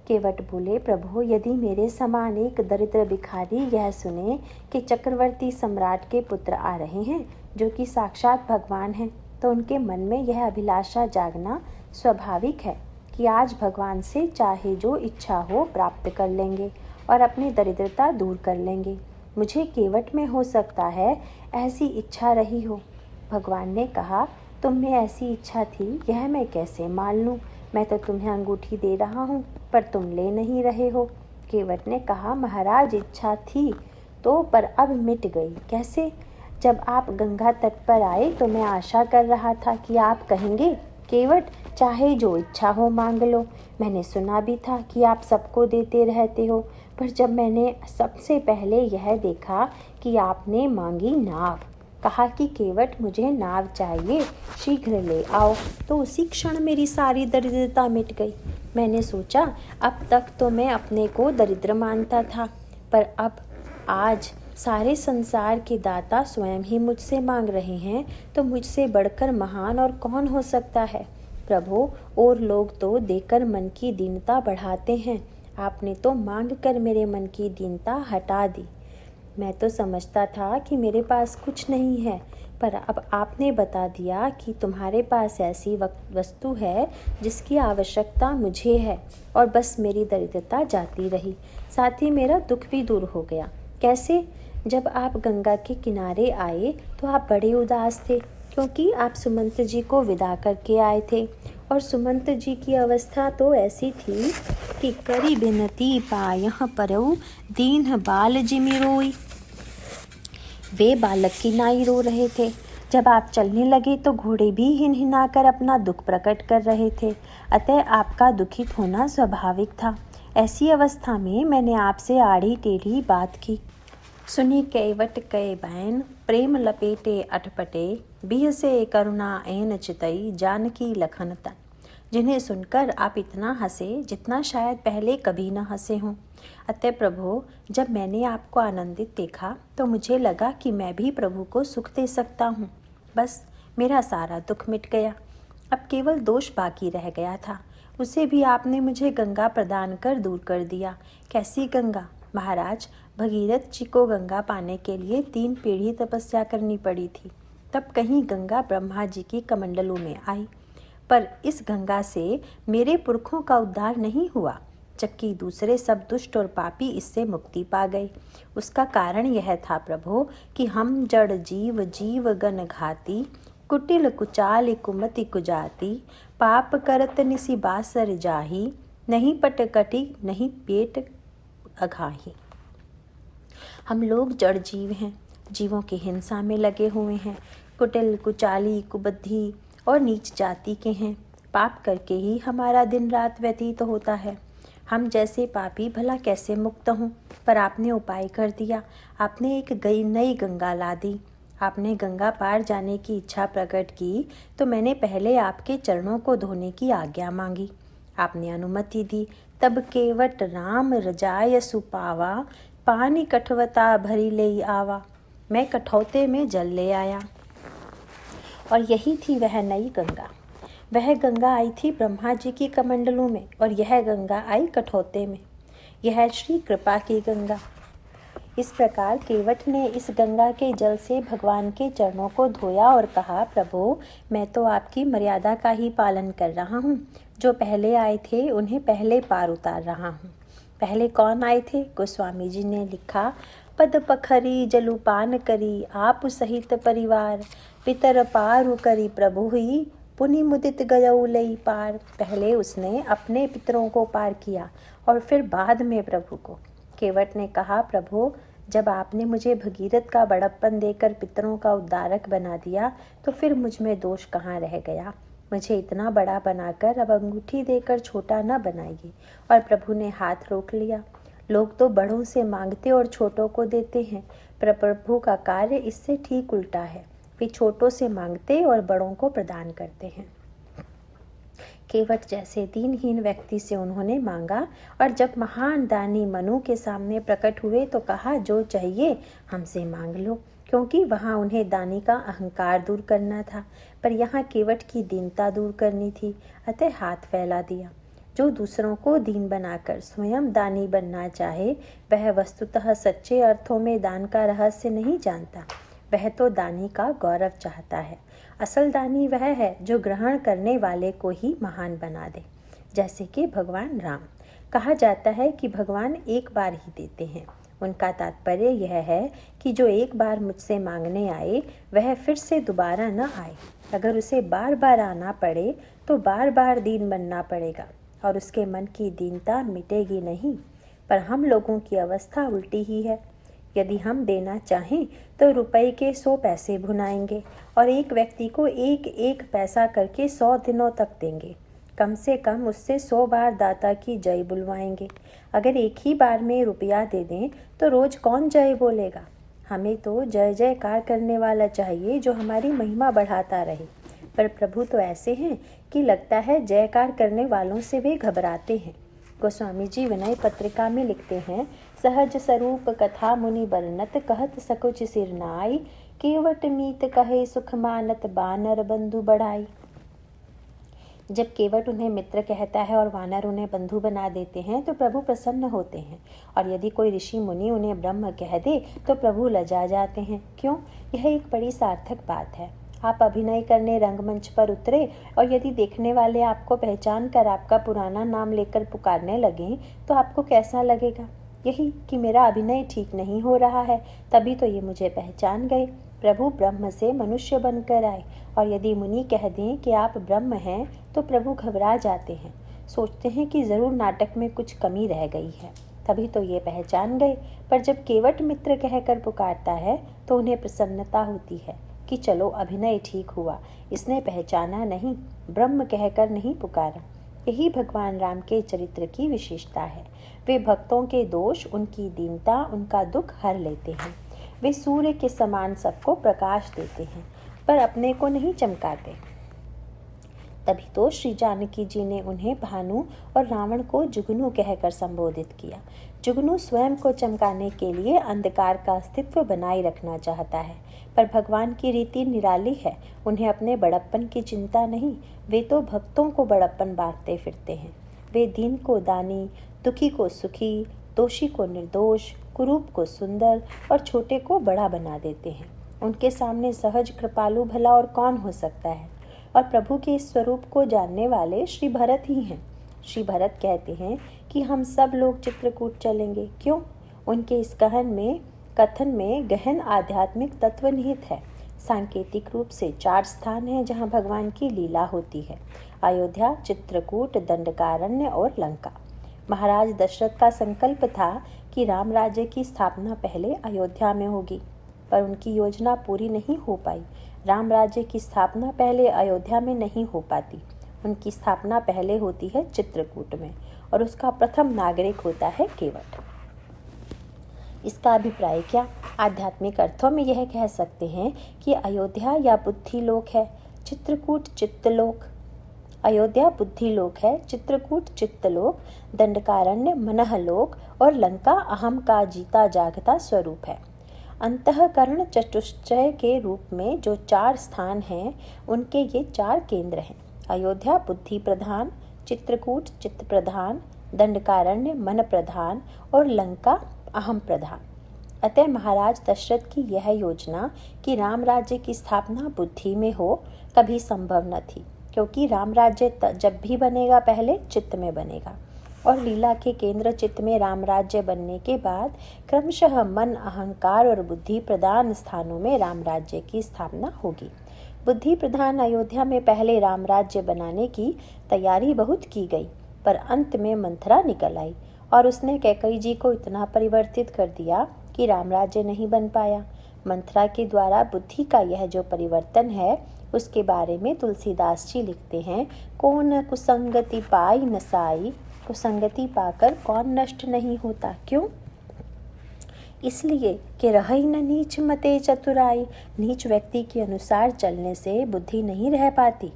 केवट बोले, प्रभु यदि मेरे समान एक दरिद्र भिखारी यह सुने कि चक्रवर्ती सम्राट के पुत्र आ रहे हैं जो कि साक्षात भगवान हैं, तो उनके मन में यह अभिलाषा जागना स्वाभाविक है कि आज भगवान से चाहे जो इच्छा हो प्राप्त कर लेंगे और अपनी दरिद्रता दूर कर लेंगे। मुझे केवट में हो सकता है ऐसी इच्छा रही हो। भगवान ने कहा, तुम में ऐसी इच्छा थी यह मैं कैसे मान लूँ? मैं तो तुम्हें अंगूठी दे रहा हूँ पर तुम ले नहीं रहे हो। केवट ने कहा, महाराज इच्छा थी तो, पर अब मिट गई। कैसे? जब आप गंगा तट पर आए तो मैं आशा कर रहा था कि आप कहेंगे, केवट चाहे जो इच्छा हो मांग लो। मैंने सुना भी था कि आप सबको देते रहते हो, पर जब मैंने सबसे पहले यह देखा कि आपने मांगी नाव, कहा कि केवट मुझे नाव चाहिए, शीघ्र ले आओ, तो उसी क्षण मेरी सारी दरिद्रता मिट गई। मैंने सोचा अब तक तो मैं अपने को दरिद्र मानता था, पर अब आज सारे संसार के दाता स्वयं ही मुझसे मांग रहे हैं, तो मुझसे बढ़कर महान और कौन हो सकता है। प्रभु, और लोग तो देकर मन की दीनता बढ़ाते हैं, आपने तो मांग कर मेरे मन की दीनता हटा दी। मैं तो समझता था कि मेरे पास कुछ नहीं है, पर अब आपने बता दिया कि तुम्हारे पास ऐसी वस्तु है जिसकी आवश्यकता मुझे है, और बस मेरी दरिद्रता जाती रही, साथ ही मेरा दुख भी दूर हो गया। कैसे? जब आप गंगा के किनारे आए तो आप बड़े उदास थे, क्योंकि आप सुमंत जी को विदा करके आए थे, और सुमंत जी की अवस्था तो ऐसी थी कि करी बिनती पायह परऊ दीन बाल जिमि रोई। वे बालक की नाई रो रहे थे। जब आप चलने लगे तो घोड़े भी हिनहिना कर अपना दुख प्रकट कर रहे थे, अतः आपका दुखित होना स्वाभाविक था। ऐसी अवस्था में मैंने आपसे आड़ी टेढ़ी बात की। सुनी कैवट कै बैन प्रेम लपेटे अटपटे, बिह से करुणा ऐन चितई जानकी लखन तन। जिन्हें सुनकर आप इतना हंसे जितना शायद पहले कभी न हंसे हों। अतः प्रभु, जब मैंने आपको आनंदित देखा तो मुझे लगा कि मैं भी प्रभु को सुख दे सकता हूँ। बस मेरा सारा दुख मिट गया। अब केवल दोष बाकी रह गया था, उसे भी आपने मुझे गंगा प्रदान कर दूर कर दिया। कैसी गंगा? महाराज, भगीरथ जी को गंगा पाने के लिए 3 पीढ़ी तपस्या करनी पड़ी थी, तब कहीं गंगा ब्रह्मा जी की कमंडलों में आई। पर इस गंगा से मेरे पुरखों का उद्धार नहीं हुआ, जबकि दूसरे सब दुष्ट और पापी इससे मुक्ति पा गए। उसका कारण यह था प्रभु कि हम जड़ जीव जीव गण घाती, कुटिल कुचाल कुमति कुजाति, पाप करत निसी बासर जाही, नहीं पट कटी नहीं पेट अघाही। हम लोग जड़ जीव हैं, जीवों की हिंसा में लगे हुए हैं, कुटिल कुचाली कुबुद्धि और नीच जाति के हैं। पाप करके ही हमारा दिन रात व्यतीत होता है। हम जैसे पापी भला कैसे मुक्त हों? पर आपने उपाय कर दिया। आपने एक नई गंगा ला दी। आपने गंगा पार जाने की इच्छा प्रकट की तो मैंने पहले आपके चरणों को धोने की आज्ञा मांगी। आपने अनुमति दी, तब केवट राम रजाय सुपावा, पानी कठवता भरी ले आवा। मैं कठौते में जल ले आया, और यही थी वह नई गंगा। वह गंगा आई थी ब्रह्मा जी की कमंडलों में, और यह गंगा आई कठौते में। यह श्री कृपा की गंगा। इस प्रकार केवट ने इस गंगा के जल से भगवान के चरणों को धोया और कहा, प्रभु, मैं तो आपकी मर्यादा का ही पालन कर रहा हूँ। जो पहले आए थे उन्हें पहले पार उतार रहा हूँ। पहले कौन आए थे? गोस्वामी जी ने लिखा, पद पखरी जलुपान करी, आप सहित परिवार, पितर पारु करी प्रभु ही, पुनि मुदित गयऊ लई पार। पहले उसने अपने पितरों को पार किया और फिर बाद में प्रभु को। केवट ने कहा, प्रभु, जब आपने मुझे भगीरथ का बड़प्पन देकर पितरों का उद्धारक बना दिया तो फिर मुझ में दोष कहाँ रह गया? मुझे इतना बड़ा बनाकर अब अंगूठी देकर छोटा न बनाइए। और प्रभु ने हाथ रोक लिया। लोग तो बड़ों से मांगते और छोटों को देते हैं, पर प्रभु का कार्य इससे ठीक उल्टा है। वे छोटों से मांगते और बड़ों को प्रदान करते हैं। केवट जैसे दीनहीन व्यक्ति से उन्होंने मांगा, और जब महान दानी मनु के सामने प्रकट हुए तो कहा, जो चाहिए हमसे मांग लो, क्योंकि वहाँ उन्हें दानी का अहंकार दूर करना था, पर यहाँ केवट की दीनता दूर करनी थी। अतः हाथ फैला दिया। जो दूसरों को दीन बनाकर स्वयं दानी बनना चाहे, वह वस्तुतः सच्चे अर्थों में दान का रहस्य नहीं जानता। वह तो दानी का गौरव चाहता है। असल दानी वह है जो ग्रहण करने वाले को ही महान बना दे, जैसे कि भगवान राम। कहा जाता है कि भगवान एक बार ही देते हैं। उनका तात्पर्य यह है कि जो एक बार मुझसे मांगने आए वह फिर से दोबारा न आए। अगर उसे बार बार आना पड़े तो बार बार दीन बनना पड़ेगा और उसके मन की दीनता मिटेगी नहीं। पर हम लोगों की अवस्था उल्टी ही है। यदि हम देना चाहें तो रुपए के 100 पैसे भुनाएंगे और एक व्यक्ति को एक एक पैसा करके 100 दिनों तक देंगे। कम से कम उससे 100 बार दाता की जय बुलवाएंगे। अगर एक ही बार में रुपया दे दें तो रोज कौन जय बोलेगा? हमें तो जय जयकार करने वाला चाहिए जो हमारी महिमा बढ़ाता रहे। पर प्रभु तो ऐसे हैं कि लगता है जयकार करने वालों से वे घबराते हैं। गोस्वामी जी विनय पत्रिका में लिखते हैं, सहज स्वरूप कथा मुनि बरनत कहत सकुच सिर नाई, केवट मीत कहे सुख मानत बानर बंधु बढ़ाई। जब केवट उन्हें मित्र कहता है और वानर उन्हें बंधु बना देते हैं तो प्रभु प्रसन्न होते हैं, और यदि कोई ऋषि मुनि उन्हें ब्रह्म कह दे तो प्रभु लजा जाते हैं। क्यों? यह एक बड़ी सार्थक बात है। आप अभिनय करने रंगमंच पर उतरे और यदि देखने वाले आपको पहचान कर आपका पुराना नाम लेकर पुकारने लगें तो आपको कैसा लगेगा? यही कि मेरा अभिनय ठीक नहीं हो रहा है, तभी तो ये मुझे पहचान गए। प्रभु ब्रह्म से मनुष्य बनकर आए, और यदि मुनि कह दें कि आप ब्रह्म हैं तो प्रभु घबरा जाते हैं, सोचते हैं कि जरूर नाटक में कुछ कमी रह गई है, तभी तो ये पहचान गए। पर जब केवट मित्र कहकर पुकारता है तो उन्हें प्रसन्नता होती है कि चलो अभिनय ठीक हुआ, इसने पहचाना नहीं, ब्रह्म कहकर नहीं पुकारा। यही भगवान राम के चरित्र की विशेषता है। वे भक्तों के दोष, उनकी दीनता, उनका दुख हर लेते हैं। वे सूर्य के समान सबको प्रकाश देते हैं, पर अपने को नहीं चमकाते। तभी तो श्री जानकी जी ने उन्हें भानु और रावण को जुगनू कहकर संबोधित किया। जुगनू स्वयं को चमकाने के लिए अंधकार का अस्तित्व बनाए रखना चाहता है, पर भगवान की रीति निराली है। उन्हें अपने बड़प्पन की चिंता नहीं, वे तो भक्तों को बड़प्पन बांटते फिरते हैं। वे दीन को दानी, दुखी को सुखी, दोषी को निर्दोष, कुरूप को सुंदर और छोटे को बड़ा बना देते हैं। उनके सामने सहज कृपालु भला और कौन हो सकता है? और प्रभु के इस स्वरूप को जानने वाले श्री भरत ही हैं। श्री भरत कहते हैं कि हम सब लोग चित्रकूट चलेंगे। क्यों? उनके इस कथन में गहन आध्यात्मिक तत्व निहित है। सांकेतिक रूप से 4 स्थान हैं जहाँ भगवान की लीला होती है: अयोध्या, चित्रकूट, दंडकारण्य और लंका। महाराज दशरथ का संकल्प था कि राम राज्य की स्थापना पहले अयोध्या में होगी, पर उनकी योजना पूरी नहीं हो पाई। राम राज्य की स्थापना पहले अयोध्या में नहीं हो पाती। उनकी स्थापना पहले होती है चित्रकूट में, और उसका प्रथम नागरिक होता है केवट। इसका अभिप्राय क्या? आध्यात्मिक अर्थों में यह कह सकते हैं कि अयोध्या या बुद्धि लोक है, चित्रकूट चित्तलोक। अयोध्या बुद्धि लोक है, चित्रकूट चित्तलोक, दंडकारण्य मनहलोक और लंका अहम का जीता जागता स्वरूप है। अंतःकरण चतुष्टय के रूप में जो 4 स्थान हैं, उनके ये 4 केंद्र हैं: अयोध्या बुद्धि प्रधान, चित्रकूट चित्त प्रधान, दंडकारण्य मन प्रधान और लंका अहम प्रधान। अतः महाराज दशरथ की यह योजना कि राम राज्य की स्थापना बुद्धि में हो कभी संभव न थी, क्योंकि राम राज्य जब भी बनेगा पहले चित्त में बनेगा, और लीला के केंद्र चित्त में राम राज्य बनने के बाद क्रमशः मन, अहंकार और बुद्धि प्रधान स्थानों में राम राज्य की स्थापना होगी। बुद्धि प्रधान अयोध्या में पहले राम राज्य बनाने की तैयारी बहुत की गई, पर अंत में मंथरा निकल आई और उसने कैकेयी जी को इतना परिवर्तित कर दिया कि राम राज्य नहीं बन पाया। मंथरा के द्वारा बुद्धि का यह जो परिवर्तन है, उसके बारे में तुलसीदास जी लिखते हैं, कौन कुसंगति पाई नसाई, कुसंगति पाकर कौन नष्ट नहीं होता। क्यों? इसलिए कि रही न नीच मते चतुराई। नीच व्यक्ति के अनुसार चलने से बुद्धि नहीं रह पाती।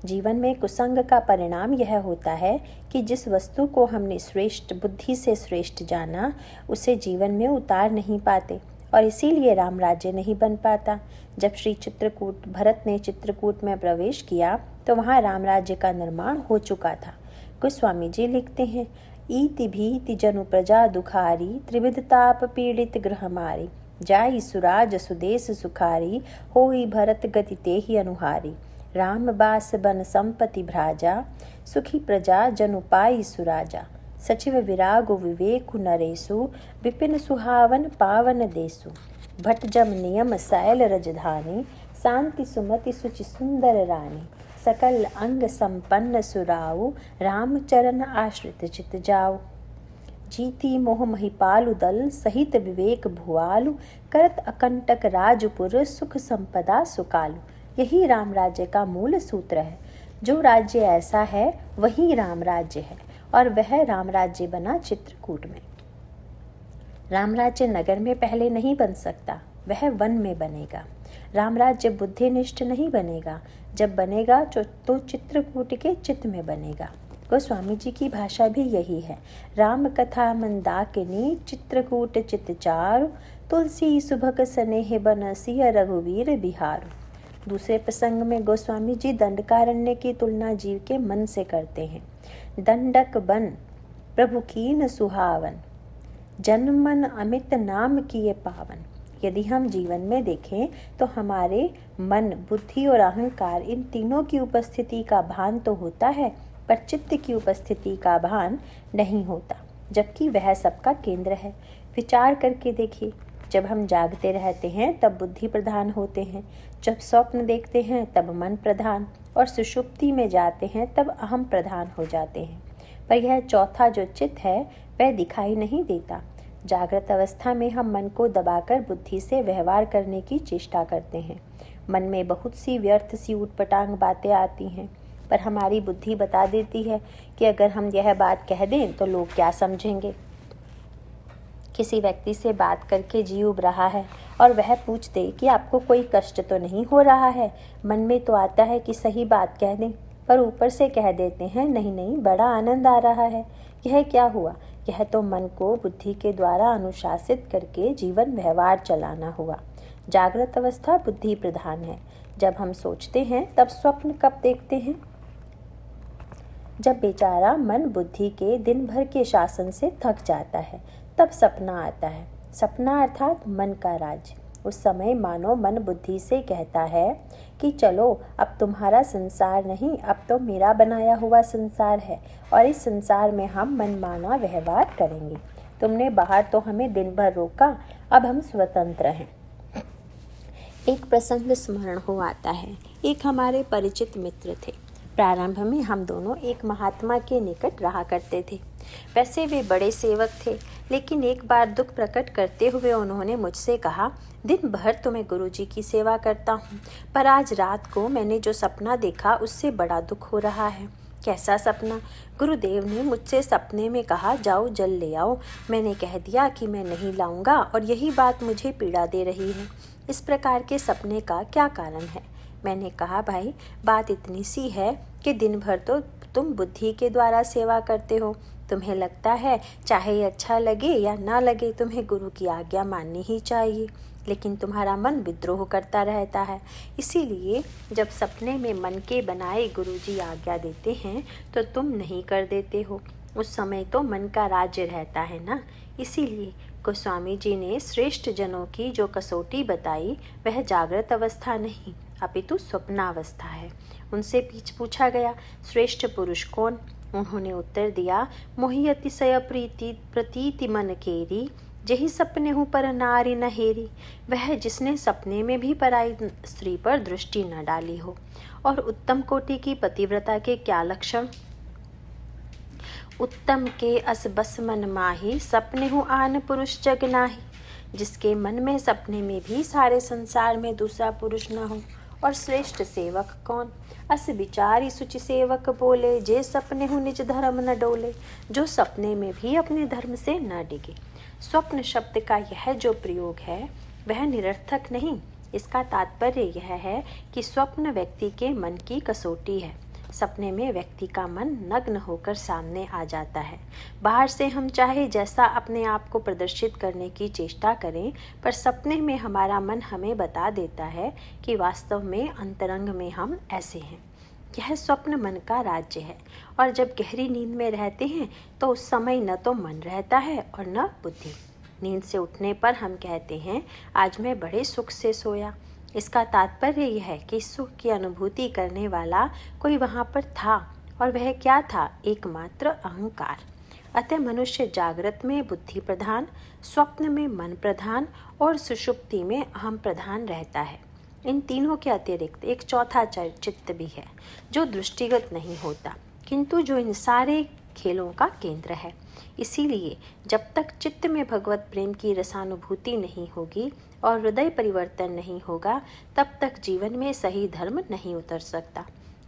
जीवन में कुसंग का परिणाम यह होता है कि जिस वस्तु को हमने श्रेष्ठ बुद्धि से श्रेष्ठ जाना, उसे जीवन में उतार नहीं पाते, और इसीलिए राम राज्य नहीं बन पाता। जब श्री भरत ने चित्रकूट में प्रवेश किया तो वहाँ राम राज्य का निर्माण हो चुका था। गोस्वामी जी लिखते हैं, ईति भीति जनु प्रजा दुखारी, त्रिविध ताप पीड़ित गृह मारी, जाई सुराज सुदेश सुखारी, होई भरत गति तेहि अनुहारी, राम बास बन संपति भ्राजा, सुखी प्रजा जनु पाई सुराजा, सचिव विरागु विवेकु नरेशु, विपिन सुहावन पावन देसु, भट जम नियम सैल रजधानी, शांति सुमति सुचि सुंदर रानी, सकल अंग संपन्न सुराऊ, रामचरण आश्रित चित जाऊ, जीती मोह महिपालु दल, सहित विवेक भुआलु, करत अकंटक राजपुर, सुख संपदा सुकालु। यही राम राज्य का मूल सूत्र है। जो राज्य ऐसा है वही राम राज्य है, और वह राम राज्य बना चित्रकूट में। राम राज्य नगर में पहले नहीं बन सकता, वह वन में बनेगा। राम राज्य बुद्धिनिष्ठ नहीं बनेगा, जब बनेगा तो चित्रकूट के चित्त में बनेगा। गोस्वामी जी की भाषा भी यही है। राम कथा मंदाकिनी चित्रकूट चितचारु, तुलसी सुभग स्नेह बन सिय रघुवीर बिहार। दूसरे प्रसंग में गोस्वामी जी दंडकारण्य की तुलना जीव के मन से करते हैं। दंडक बन प्रभु कीन सुहावन, जन मन अमित नाम किए पावन। यदि हम जीवन में देखें तो हमारे मन, बुद्धि और अहंकार, इन तीनों की उपस्थिति का भान तो होता है, पर चित्त की उपस्थिति का भान नहीं होता, जबकि वह सबका केंद्र है। विचार करके देखिए, जब हम जागते रहते हैं तब बुद्धि प्रधान होते हैं, जब स्वप्न देखते हैं तब मन प्रधान, और सुषुप्ति में जाते हैं तब अहम प्रधान हो जाते हैं। पर यह चौथा जो चित्त है वह दिखाई नहीं देता। जागृत अवस्था में हम मन को दबाकर बुद्धि से व्यवहार करने की चेष्टा करते हैं। मन में बहुत सी व्यर्थ सी उटपटांग बातें आती हैं, पर हमारी बुद्धि बता देती है कि अगर हम यह बात कह दें तो लोग क्या समझेंगे। किसी व्यक्ति से बात करके जी उब रहा है और वह पूछ दे कि आपको कोई कष्ट तो नहीं हो रहा है। मन में तो आता है कि सही बात कह दें, पर ऊपर से कह देते हैं नहीं नहीं, बड़ा आनंद आ रहा है। यह क्या हुआ? यह तो मन को बुद्धि के द्वारा अनुशासित करके जीवन व्यवहार चलाना हुआ। जागृत अवस्था बुद्धि प्रधान है। जब हम सोचते हैं तब स्वप्न कब देखते हैं? जब बेचारा मन बुद्धि के दिन भर के शासन से थक जाता है, तब सपना आता है। सपना अर्थात मन का राज्य। उस समय मानो मन बुद्धि से कहता है कि चलो, अब तुम्हारा संसार नहीं, अब तो मेरा बनाया हुआ संसार है, और इस संसार में हम मनमाना व्यवहार करेंगे। तुमने बाहर तो हमें दिन भर रोका, अब हम स्वतंत्र हैं। एक प्रसंग स्मरण हो आता है। एक हमारे परिचित मित्र थे। प्रारंभ में हम दोनों एक महात्मा के निकट रहा करते थे। वैसे वे बड़े सेवक थे, लेकिन एक बार दुख प्रकट करते हुए उन्होंने मुझसे कहा, दिन भर तो मैं गुरुजी की सेवा करता हूँ, पर आज रात को मैंने जो सपना देखा उससे बड़ा दुख हो रहा है। कैसा सपना? गुरुदेव ने मुझसे सपने में कहा, जाओ जल ले आओ। मैंने कह दिया कि मैं नहीं लाऊंगा, और यही बात मुझे पीड़ा दे रही है। इस प्रकार के सपने का क्या कारण है? मैंने कहा, भाई, बात इतनी सी है कि दिन भर तो तुम बुद्धि के द्वारा सेवा करते हो। तुम्हें लगता है चाहे अच्छा लगे या ना लगे, तुम्हें गुरु की आज्ञा माननी ही चाहिए, लेकिन तुम्हारा मन विद्रोह करता रहता है। इसीलिए जब सपने में मन के बनाए गुरुजी आज्ञा देते हैं तो तुम नहीं कर देते हो। उस समय तो मन का राज्य रहता है ना। इसीलिए गोस्वामी जी ने श्रेष्ठ जनों की जो कसौटी बताई वह जागृत अवस्था नहीं, अपितु स्वप्नावस्था है। उनसे पूछा गया, श्रेष्ठ पुरुष कौन? उन्होंने उत्तर दिया, मोहि अतिशय प्रीति प्रतीति मन केरी, जही सपने हूँ पर नारी न हेरी। वह जिसने सपने में भी पराई स्त्री पर दृष्टि न डाली हो। और उत्तम कोटि की पतिव्रता के क्या लक्षण? उत्तम के अस बस मन माही, सपने हूँ आन पुरुष जग नाही। जिसके मन में सपने में भी सारे संसार में दूसरा पुरुष न हो। और श्रेष्ठ सेवक कौन? अस विचारी सुचि सेवक बोले, जे सपने हूँ निज धर्म न डोले। जो सपने में भी अपने धर्म से न डिगे। स्वप्न शब्द का यह जो प्रयोग है वह निरर्थक नहीं। इसका तात्पर्य यह है कि स्वप्न व्यक्ति के मन की कसौटी है। सपने में व्यक्ति का मन नग्न होकर सामने आ जाता है। बाहर से हम चाहे जैसा अपने आप को प्रदर्शित करने की चेष्टा करें, पर सपने में हमारा मन हमें बता देता है कि वास्तव में अंतरंग में हम ऐसे हैं। यह स्वप्न मन का राज्य है। और जब गहरी नींद में रहते हैं तो उस समय न तो मन रहता है और न बुद्धि। नींद से उठने पर हम कहते हैं, आज मैं बड़े सुख से सोया। इसका तात्पर्य यह है कि सुख की अनुभूति करने वाला कोई वहाँ पर था, और वह क्या था? एकमात्र अहंकार। अतः मनुष्य जागृत में बुद्धि प्रधान, स्वप्न में मन प्रधान और सुषुप्ति में अहम प्रधान रहता है। इन तीनों के अतिरिक्त एक चौथा चित्त भी है जो दृष्टिगत नहीं होता, किंतु जो इन सारे खेलों का केंद्र है। इसीलिए जब तक चित्त में भगवत प्रेम की रसानुभूति नहीं होगी और हृदय परिवर्तन नहीं होगा, तब तक जीवन में सही धर्म नहीं उतर सकता।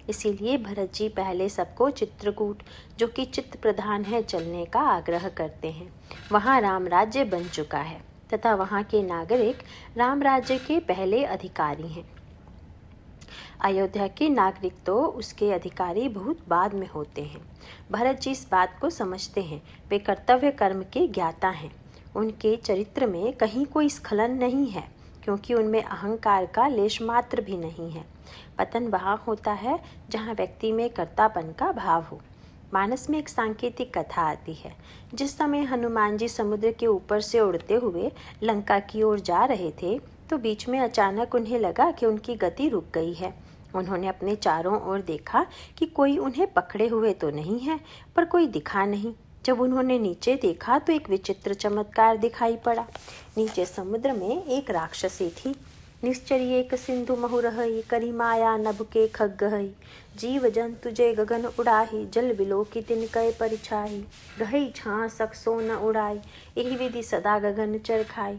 इसीलिए भरत जी पहले सबको चित्रकूट, जो कि चित्त प्रधान है, चलने का आग्रह करते हैं। वहाँ राम राज्य बन चुका है तथा वहाँ के नागरिक राम राज्य के पहले अधिकारी हैं। अयोध्या के नागरिक तो उसके अधिकारी बहुत बाद में होते हैं। भरत जी इस बात को समझते हैं। वे कर्तव्य कर्म के ज्ञाता हैं। उनके चरित्र में कहीं कोई स्खलन नहीं है, क्योंकि उनमें अहंकार का लेश मात्र भी नहीं है। पतन वहाँ होता है जहाँ व्यक्ति में कर्तापन का भाव हो। मानस में एक सांकेतिक कथा आती है। जिस समय हनुमान जी समुद्र के ऊपर से उड़ते हुए लंका की ओर जा रहे थे, तो बीच में अचानक उन्हें लगा कि उनकी गति रुक गई है। उन्होंने अपने चारों ओर देखा कि कोई उन्हें पकड़े हुए तो नहीं है, पर कोई दिखा नहीं। जब उन्होंने नीचे देखा तो एक विचित्र चमत्कार दिखाई पड़ा। नीचे समुद्र में एक राक्षसी थी। निश्चरी एक सिंधु महुरहई, करी माया नभ के खग्गहई, जीव जंतु जे गगन उड़ाही, जल विलोकी तिनकय परिछाई, गहई छां सकसो न उड़ाई, एहि विधि सदा गगन चर खाई।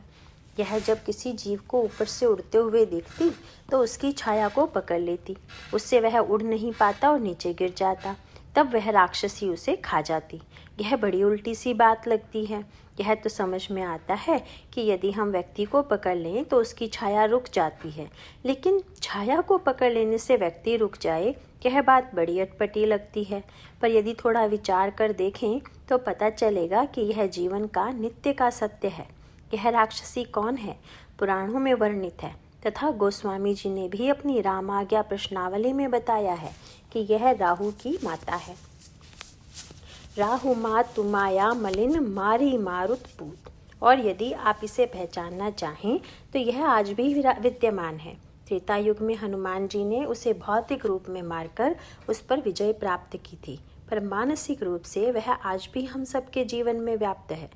यह जब किसी जीव को ऊपर से उड़ते हुए देखती तो उसकी छाया को पकड़ लेती, उससे वह उड़ नहीं पाता और नीचे गिर जाता। तब वह राक्षसी उसे खा जाती। यह बड़ी उल्टी सी बात लगती है। यह तो समझ में आता है कि यदि हम व्यक्ति को पकड़ लें तो उसकी छाया रुक जाती है, लेकिन छाया को पकड़ लेने से व्यक्ति रुक जाए, यह बात बड़ी अटपटी लगती है। पर यदि थोड़ा विचार कर देखें तो पता चलेगा कि यह जीवन का नित्य का सत्य है। यह राक्षसी कौन है, पुराणों में वर्णित है, तथा गोस्वामी जी ने भी अपनी रामाज्ञा प्रश्नावली में बताया है कि यह राहु की माता है। राहु मातु माया मलिन मारी मारुत पूत। और यदि आप इसे पहचानना चाहें तो यह आज भी विद्यमान है। त्रेता युग में हनुमान जी ने उसे भौतिक रूप में मारकर उस पर विजय प्राप्त की थी, पर मानसिक रूप से वह आज भी हम सबके जीवन में व्याप्त है।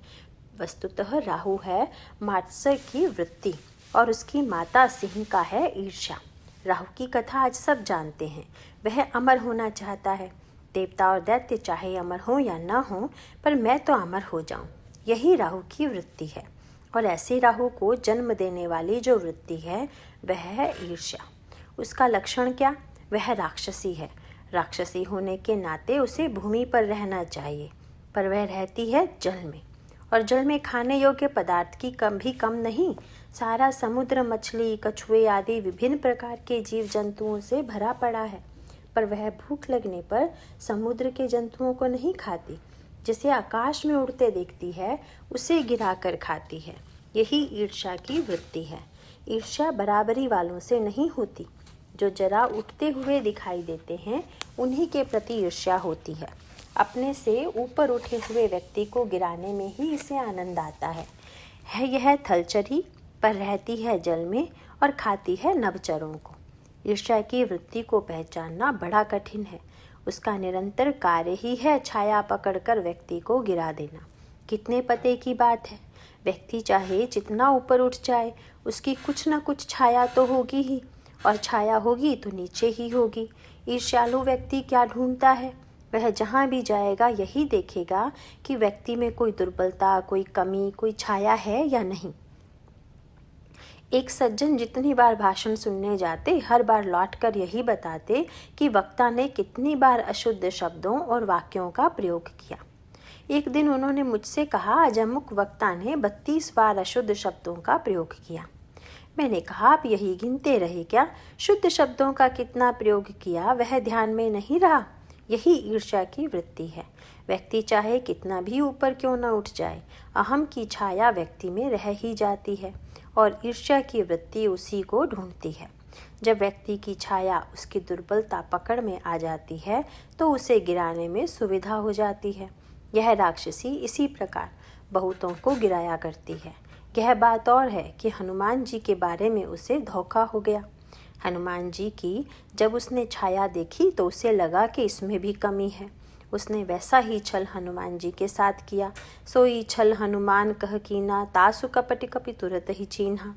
वस्तुतः राहु है मात्सर्य की वृत्ति और उसकी माता सिंह का है ईर्ष्या। राहु की कथा आज सब जानते हैं। वह अमर होना चाहता है। देवता और दैत्य चाहे अमर हो या न हो, पर मैं तो अमर हो जाऊं, यही राहु की वृत्ति है। और ऐसे राहु को जन्म देने वाली जो वृत्ति है वह है ईर्ष्या। उसका लक्षण क्या? वह राक्षसी है। राक्षसी होने के नाते उसे भूमि पर रहना चाहिए, पर वह रहती है जल में, और जल में खाने योग्य पदार्थ की कम नहीं। सारा समुद्र मछली, कछुए आदि विभिन्न प्रकार के जीव जंतुओं से भरा पड़ा है, पर वह भूख लगने पर समुद्र के जंतुओं को नहीं खाती। जिसे आकाश में उड़ते देखती है उसे गिराकर खाती है। यही ईर्ष्या की वृत्ति है। ईर्ष्या बराबरी वालों से नहीं होती। जो जरा उठते हुए दिखाई देते हैं उन्हीं के प्रति ईर्ष्या होती है। अपने से ऊपर उठे हुए व्यक्ति को गिराने में ही इसे आनंद आता है। यह थलचरी, पर रहती है जल में और खाती है नभचरों को। ईर्ष्या की वृत्ति को पहचानना बड़ा कठिन है। उसका निरंतर कार्य ही है छाया पकड़कर व्यक्ति को गिरा देना। कितने पते की बात है। व्यक्ति चाहे जितना ऊपर उठ जाए, उसकी कुछ न कुछ छाया तो होगी ही, और छाया होगी तो नीचे ही होगी। ईर्ष्यालु व्यक्ति क्या ढूंढता है? वह जहाँ भी जाएगा यही देखेगा कि व्यक्ति में कोई दुर्बलता, कोई कमी, कोई छाया है या नहीं। एक सज्जन जितनी बार भाषण सुनने जाते, हर बार लौटकर यही बताते कि वक्ता ने कितनी बार अशुद्ध शब्दों और वाक्यों का प्रयोग किया। एक दिन उन्होंने मुझसे कहा, आज अमुक वक्ता ने 32 बार अशुद्ध शब्दों का प्रयोग किया। मैंने कहा, आप यही गिनते रहे क्या? शुद्ध शब्दों का कितना प्रयोग किया वह ध्यान में नहीं रहा। यही ईर्ष्या की वृत्ति है। व्यक्ति चाहे कितना भी ऊपर क्यों न उठ जाए, अहम की छाया व्यक्ति में रह ही जाती है, और ईर्ष्या की वृत्ति उसी को ढूंढती है। जब व्यक्ति की छाया उसकी दुर्बलता पकड़ में आ जाती है तो उसे गिराने में सुविधा हो जाती है। यह राक्षसी इसी प्रकार बहुतों को गिराया करती है। यह बात और है कि हनुमान जी के बारे में उसे धोखा हो गया। हनुमान जी की जब उसने छाया देखी तो उसे लगा कि इसमें भी कमी है। उसने वैसा ही छल हनुमान जी के साथ किया। सोई छल हनुमान कह कीना, तासु कपट कपि तुरत ही चीन्हा।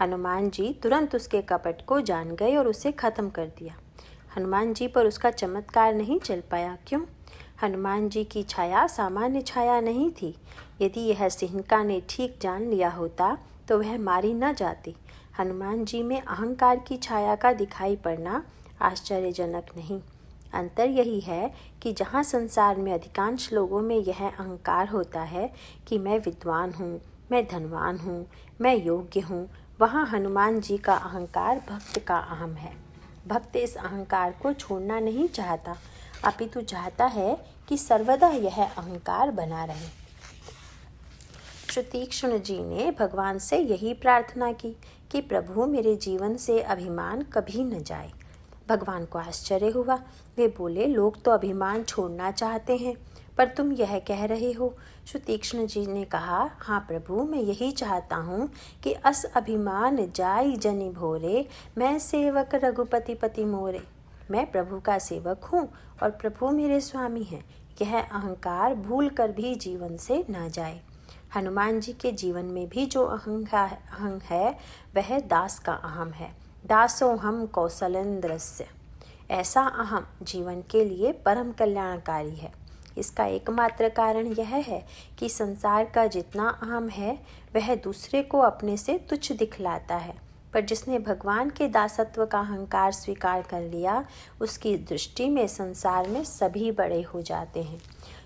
हनुमान जी तुरंत उसके कपट को जान गए और उसे खत्म कर दिया। हनुमान जी पर उसका चमत्कार नहीं चल पाया। क्यों? हनुमान जी की छाया सामान्य छाया नहीं थी। यदि यह सिंहिका ने ठीक जान लिया होता तो वह मारी न जाती। हनुमान जी में अहंकार की छाया का दिखाई पड़ना आश्चर्यजनक नहीं। अंतर यही है कि जहाँ संसार में अधिकांश लोगों में यह अहंकार होता है कि मैं विद्वान हूँ, मैं धनवान हूँ, मैं योग्य हूँ, वहाँ हनुमान जी का अहंकार भक्त का अहम है। भक्त इस अहंकार को छोड़ना नहीं चाहता, अपितु चाहता है कि सर्वदा यह अहंकार बना रहे। श्रुतीक्ष्ण जी ने भगवान से यही प्रार्थना की कि प्रभु मेरे जीवन से अभिमान कभी न जाए। भगवान को आश्चर्य हुआ। वे बोले, लोग तो अभिमान छोड़ना चाहते हैं, पर तुम यह कह रहे हो। श्रुतीक्ष्ण जी ने कहा, हाँ प्रभु, मैं यही चाहता हूँ कि अस अभिमान जाई जनि भोरे, मैं सेवक रघुपति पति मोरे। मैं प्रभु का सेवक हूँ और प्रभु मेरे स्वामी हैं। यह अहंकार भूल कर भी जीवन से न जाए। हनुमान जी के जीवन में भी जो अहं है वह दास का अहम है। दासो हम कौशलेंद्रस्य। ऐसा अहम जीवन के लिए परम कल्याणकारी है। इसका एकमात्र कारण यह है कि संसार का जितना अहम है वह दूसरे को अपने से तुच्छ दिखलाता है, पर जिसने भगवान के दासत्व का अहंकार स्वीकार कर लिया उसकी दृष्टि में संसार में सभी बड़े हो जाते हैं।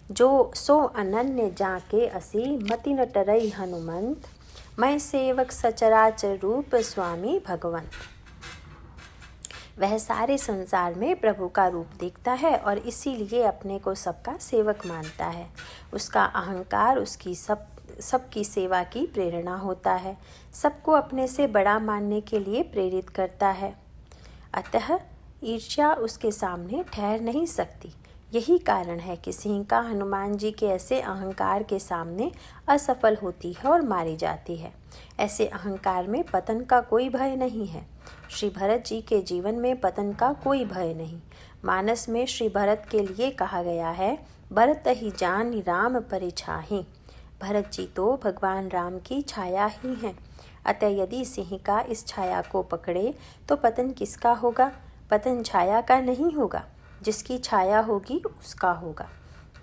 जो सो अनन्य जाके असी मति न टरई हनुमंत, मैं सेवक सचराचर रूप स्वामी भगवंत। वह सारे संसार में प्रभु का रूप देखता है और इसीलिए अपने को सबका सेवक मानता है। उसका अहंकार उसकी सबकी सेवा की प्रेरणा होता है, सबको अपने से बड़ा मानने के लिए प्रेरित करता है। अतः ईर्ष्या उसके सामने ठहर नहीं सकती। यही कारण है कि सिंह का हनुमान जी के ऐसे अहंकार के सामने असफल होती है और मारी जाती है। ऐसे अहंकार में पतन का कोई भय नहीं है। श्री भरत जी के जीवन में पतन का कोई भय नहीं। मानस में श्री भरत के लिए कहा गया है, भरत ही जान राम परिछाहि। भरत जी तो भगवान राम की छाया ही हैं। अतः यदि सिंह का इस छाया को पकड़े तो पतन किसका होगा? पतन छाया का नहीं होगा, जिसकी छाया होगी उसका होगा।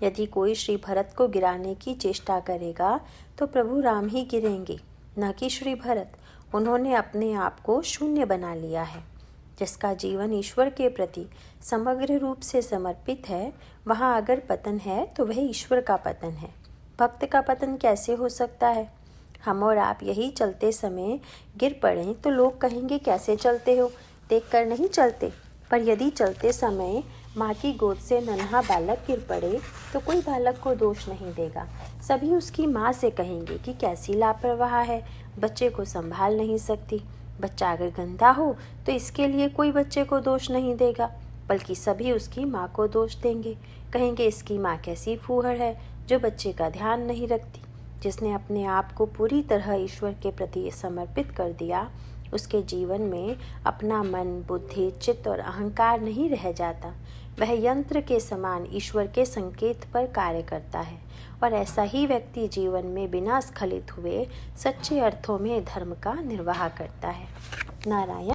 यदि कोई श्री भरत को गिराने की चेष्टा करेगा तो प्रभु राम ही गिरेंगे, न कि श्री भरत। उन्होंने अपने आप को शून्य बना लिया है। जिसका जीवन ईश्वर के प्रति समग्र रूप से समर्पित है, वहाँ अगर पतन है तो वह ईश्वर का पतन है। भक्त का पतन कैसे हो सकता है? हम और आप यही चलते समय गिर पड़ें तो लोग कहेंगे, कैसे चलते हो, देख कर नहीं चलते। पर यदि चलते समय माँ की गोद से नन्हा बालक गिर पड़े तो कोई बालक को दोष नहीं देगा। सभी उसकी माँ से कहेंगे कि कैसी लापरवाह है, बच्चे को संभाल नहीं सकती। बच्चा अगर गंदा हो तो इसके लिए कोई बच्चे को दोष नहीं देगा, बल्कि सभी उसकी माँ को दोष देंगे। कहेंगे, इसकी माँ कैसी फूहड़ है जो बच्चे का ध्यान नहीं रखती। जिसने अपने आप को पूरी तरह ईश्वर के प्रति समर्पित कर दिया, उसके जीवन में अपना मन, बुद्धि, चित्त और अहंकार नहीं रह जाता। वह यंत्र के समान ईश्वर के संकेत पर कार्य करता है और ऐसा ही व्यक्ति जीवन में बिना स्खलित हुए सच्चे अर्थों में धर्म का निर्वाह करता है। नारायण।